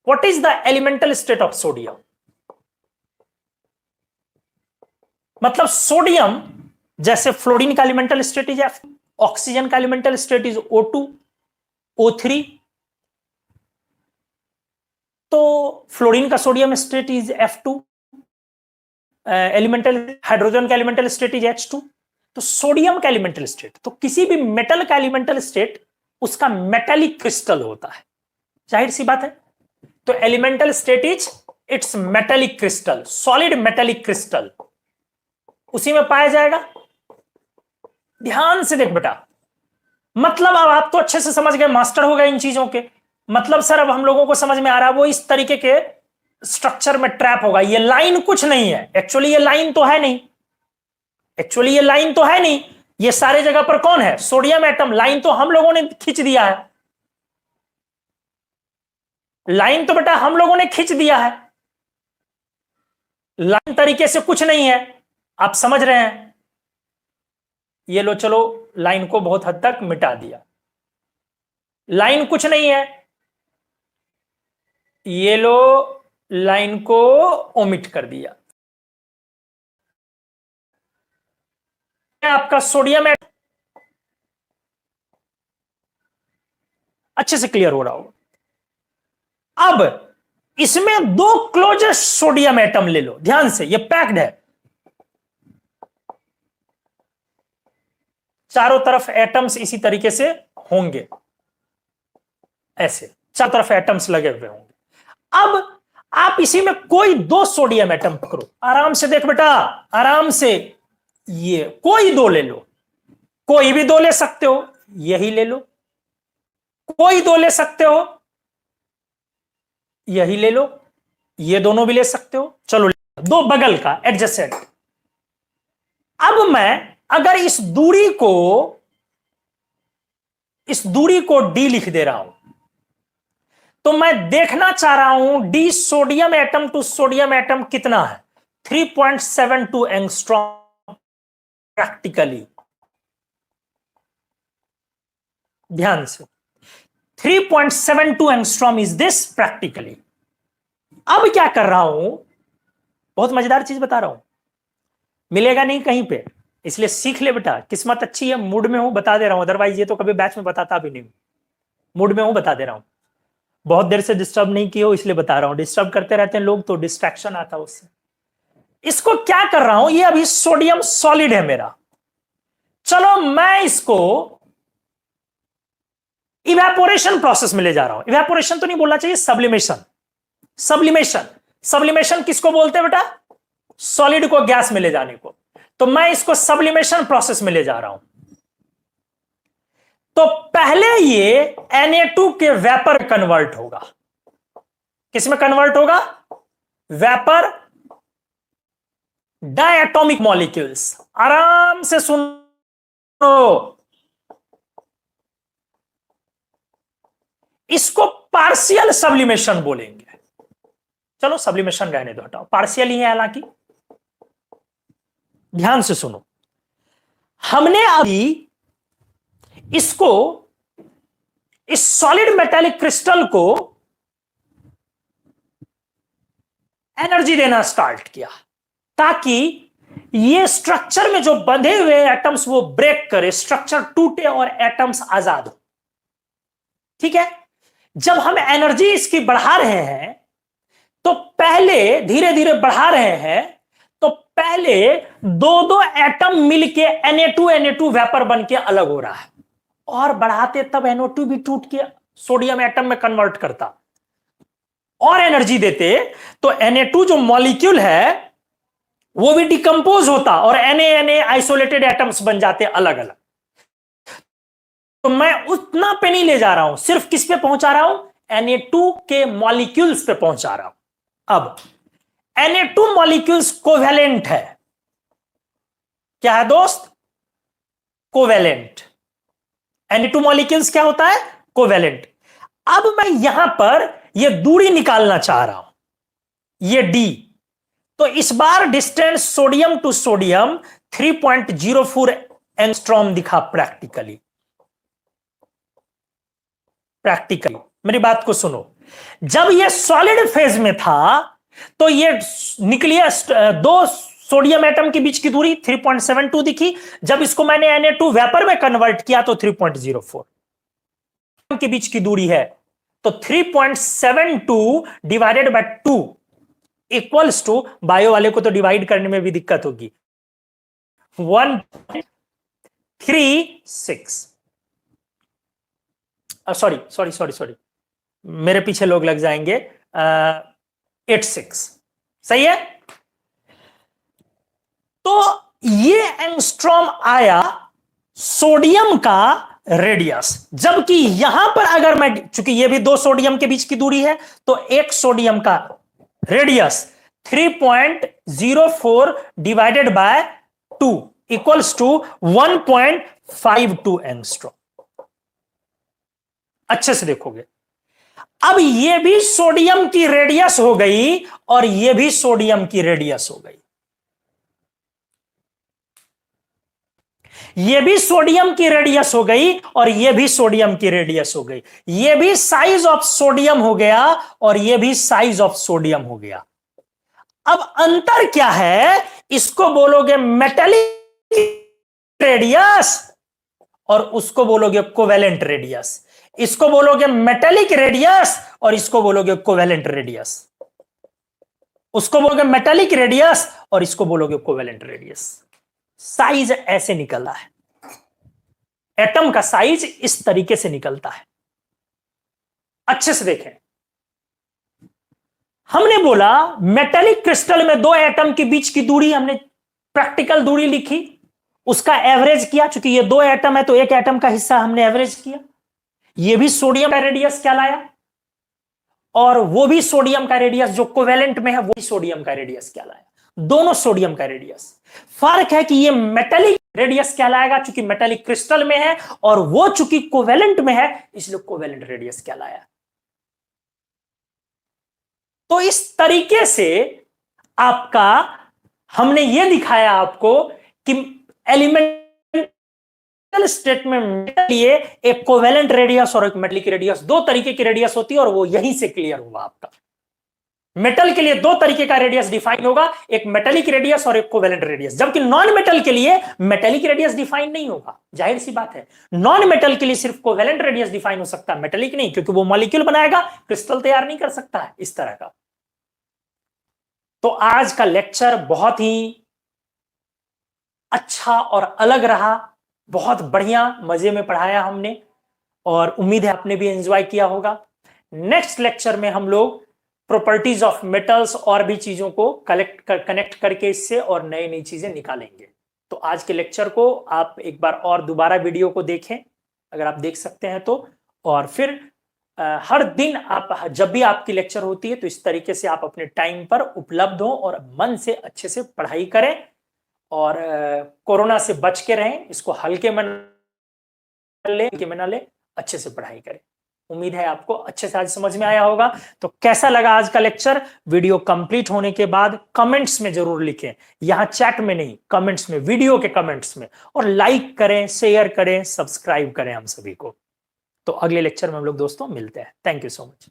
what is the elemental state of sodium? मतलब सोडियम जैसे फ्लोरीन का elemental state is F, oxygen का elemental state is O2, O3, तो फ्लोरीन का sodium state is F2, elemental hydrogen का एलिमेंटल स्टेट इज H2। तो सोडियम का एलिमेंटल स्टेट, तो किसी भी मेटल का एलिमेंटल स्टेट उसका मेटालिक क्रिस्टल होता है, जाहिर सी बात है। तो elemental state is it's metallic crystal, solid metallic crystal उसी में पाया जाएगा। ध्यान से देख बेटा, मतलब अब आप तो अच्छे से समझ गए, मास्टर हो गए इन चीजों के। मतलब सर अब हम लोगों को समझ में आ रहा है, वो इस तरीके के स्ट्रक्चर में ट्रैप होगा। ये लाइन कुछ नहीं है, एक्चुअली ये लाइन तो है नहीं, एक्चुअली ये लाइन तो है नहीं। ये सारे जगह पर कौन है? Sodium atom. लाइन तो हम लोगों ने खींच दिया है, लाइन तो बेटा हम लोगों ने खींच दिया है। लाइन तरीके से कुछ नहीं है, आप समझ रहे हैं। ये लो, चलो लाइन को बहुत हद तक मिटा दिया, लाइन कुछ नहीं है। ये लो, लाइन को ओमिट कर दिया। आपका सोडियम एटम अच्छे से क्लियर हो रहा होगा। अब इसमें दो क्लोजेस्ट सोडियम एटम ले लो, ध्यान से, ये पैक्ड है, चारों तरफ एटम्स इसी तरीके से होंगे, ऐसे चारों तरफ एटम्स लगे हुए होंगे। अब आप इसी में कोई दो सोडियम एटम पकड़ो, आराम से देख बेटा, आराम से, ये कोई दो ले लो, कोई भी दो ले सकते हो, यही ले लो, कोई दो ले सकते हो, यही ले लो, ये दोनों भी ले सकते हो। चलो दो बगल का एडजेसेंट। अब मैं अगर इस दूरी को डी लिख दे रहा हूं, तो मैं देखना चाह रहा हूं the sodium atom to sodium atom कितना है? 3.72 एंगस्ट्रॉम प्रैक्टिकली, ध्यान से, 3.72 एंगस्ट्रॉम इज दिस प्रैक्टिकली। अब क्या कर रहा हूं, बहुत मजेदार चीज बता रहा हूं। मिलेगा नहीं कहीं पे, इसलिए सीख ले बेटा। किस्मत अच्छी है, मूड में हूं बता दे रहा हूं, अदरवाइज ये तो कभी बैच में बताता भी नहीं। मूड में हूं बता दे रहा हूं, बहुत देर से डिस्टर्ब नहीं किए हो इसलिए बता रहा हूं। डिस्टर्ब करते रहते हैं लोग तो डिस्ट्रैक्शन आता है उससे। इसको क्या कर रहा हूं, ये अभी सोडियम सॉलिड है मेरा। चलो मैं इसको इवेपोरेशन प्रोसेस में ले जा रहा हूं। इवेपोरेशन तो नहीं बोलना चाहिए, सब्लिमेशन। सब्लिमेशन, सब्लिमेशन किसको बोलते हैं बेटा? सॉलिड को गैस में ले जाने को। तो मैं इसको सब्लिमेशन प्रोसेस में ले जा रहा हूं। तो पहले ये Na2 के वेपर कन्वर्ट होगा। किसमें कन्वर्ट होगा? Vapour diatomic molecules. आराम से सुनो, इसको पार्शियल सब्लिमेशन बोलेंगे। चलो सब्लिमेशन रहने दो, हटाओ, पार्शियल ही है हालांकि। ध्यान से सुनो, हमने अभी इसको, इस सॉलिड मेटेलिक क्रिस्टल को एनर्जी देना स्टार्ट किया ताकि ये स्ट्रक्चर में जो बंधे हुए एटम्स वो ब्रेक करे, स्ट्रक्चर टूटे और एटम्स आजाद हो। ठीक है, जब हम एनर्जी इसकी बढ़ा रहे हैं तो पहले धीरे धीरे बढ़ा रहे हैं, तो पहले दो दो एटम मिलके Na2 वेपर बन के अलग हो रहा है, और बढ़ाते तब NO2 भी टूट के सोडियम एटम में कन्वर्ट करता और एनर्जी देते, तो Na2 जो मॉलिक्यूल है वो भी डिकम्पोज होता और Na आइसोलेटेड एटम्स बन जाते अलग अलग। तो मैं उतना पे नहीं ले जा रहा हूं, सिर्फ किस पे पहुंचा रहा हूं? Na2 के मॉलिक्यूल्स पे पहुंचा रहा हूं। अब Na2 मॉलिक्यूल्स कोवेलेंट है। क्या है दोस्त? कोवेलेंट। Na2 मॉलिक्यूल्स क्या होता है? कोवेलेंट। अब मैं यहां पर यह दूरी निकालना चाह रहा हूं, ये D। तो इस बार distance sodium to sodium 3.04 angstrom दिखा प्रैक्टिकली। मेरी बात को सुनो, जब ये सॉलिड फेज में था तो ये न्यूक्लियस दो सोडियम एटम के बीच की दूरी 3.72 दिखी। जब इसको मैंने Na2 वेपर में कन्वर्ट किया तो 3.04 के बीच की दूरी है। तो 3.72 divided by 2 equals to, bio वाले को तो डिवाइड करने में भी दिक्कत होगी, 1.36। सॉरी, मेरे पीछे लोग लग जाएंगे। 86 सही है। तो ये एंगस्ट्रॉम आया सोडियम का रेडियस, जबकि यहां पर अगर मैं, चूंकि ये भी दो सोडियम के बीच की दूरी है, तो एक सोडियम का radius 3.04 divided by 2 equals to 1.52 angstrom. अच्छे से देखोगे, अब ये भी सोडियम की रेडियस हो गई और ये भी सोडियम की रेडियस हो गई। ये भी सोडियम की रेडियस हो गई और ये भी सोडियम की रेडियस हो गई। ये भी साइज ऑफ सोडियम हो गया और ये भी साइज ऑफ सोडियम हो गया। अब अंतर क्या है? इसको बोलोगे मेटेलिक रेडियस और उसको बोलोगे कोवेलेंट रेडियस। इसको बोलोगे मेटेलिक रेडियस और इसको बोलोगे कोवेलेंट रेडियस। उसको बोलोगे मेटेलिक रेडियस और इसको बोलोगे कोवेलेंट रेडियस। साइज ऐसे निकला है, एटम का साइज इस तरीके से निकलता है। अच्छे से देखें, हमने बोला मेटेलिक क्रिस्टल में दो एटम के बीच की दूरी, हमने प्रैक्टिकल दूरी लिखी, उसका एवरेज किया। चूंकि ये दो एटम है तो एक एटम का हिस्सा हमने एवरेज किया। ये भी सोडियम का रेडियस क्या लाया और वो भी सोडियम का रेडियस जो कोवेलेंट में है वो भी सोडियम का रेडियस क्या लाया। दोनों सोडियम का रेडियस। फर्क है कि ये मेटेलिक रेडियस क्या लाएगा चूंकि मेटेलिक क्रिस्टल में है, और वो चूंकि कोवेलेंट में है इसलिए कोवेलेंट रेडियस क्या लाया। तो इस तरीके से आपका हमने ये दिखाया आपको कि एलिमेंटल स्टेट में लिए एक कोवेलेंट रेडियस और एक मेटेलिक रेडियस, दो तरीके की रेडियस होती है, और वो यहीं से क्लियर हुआ आपका। मेटल के लिए दो तरीके का रेडियस डिफाइन होगा, एक मेटेलिक रेडियस और एक कोवेलेंट रेडियस, जबकि नॉन मेटल के लिए मेटेलिक रेडियस डिफाइन नहीं होगा। जाहिर सी बात है, नॉन मेटल के लिए सिर्फ कोवेलेंट रेडियस डिफाइन हो सकता है, मेटेलिक नहीं, क्योंकि वो मॉलिक्यूल बनाएगा, क्रिस्टल तैयार नहीं कर सकता है इस तरह का। तो आज का लेक्चर बहुत ही अच्छा और अलग रहा, बहुत बढ़िया मजे में पढ़ाया हमने, और उम्मीद है आपने भी एंजॉय किया होगा। नेक्स्ट लेक्चर में हम लोग प्रॉपर्टीज ऑफ मेटल्स और भी चीजों को कनेक्ट करके इससे और नई नई चीजें निकालेंगे। तो आज के लेक्चर को आप एक बार और दोबारा वीडियो को देखें, अगर आप देख सकते हैं तो, और फिर हर दिन आप जब भी आपकी लेक्चर होती है तो इस तरीके से आप अपने टाइम पर उपलब्ध हो और मन से अच्छे से पढ़ाई करें, और कोरोना से बच के रहें, इसको हल्के में ना ले, अच्छे से पढ़ाई करें। उम्मीद है आपको अच्छे से आज समझ में आया होगा। तो कैसा लगा आज का लेक्चर? वीडियो कंप्लीट होने के बाद कमेंट्स में जरूर लिखें, यहां चैट में नहीं, कमेंट्स में, वीडियो के कमेंट्स में, और लाइक करें, शेयर करें, सब्सक्राइब करें हम सभी को। तो अगले लेक्चर में हम लोग दोस्तों मिलते हैं। Thank you so much.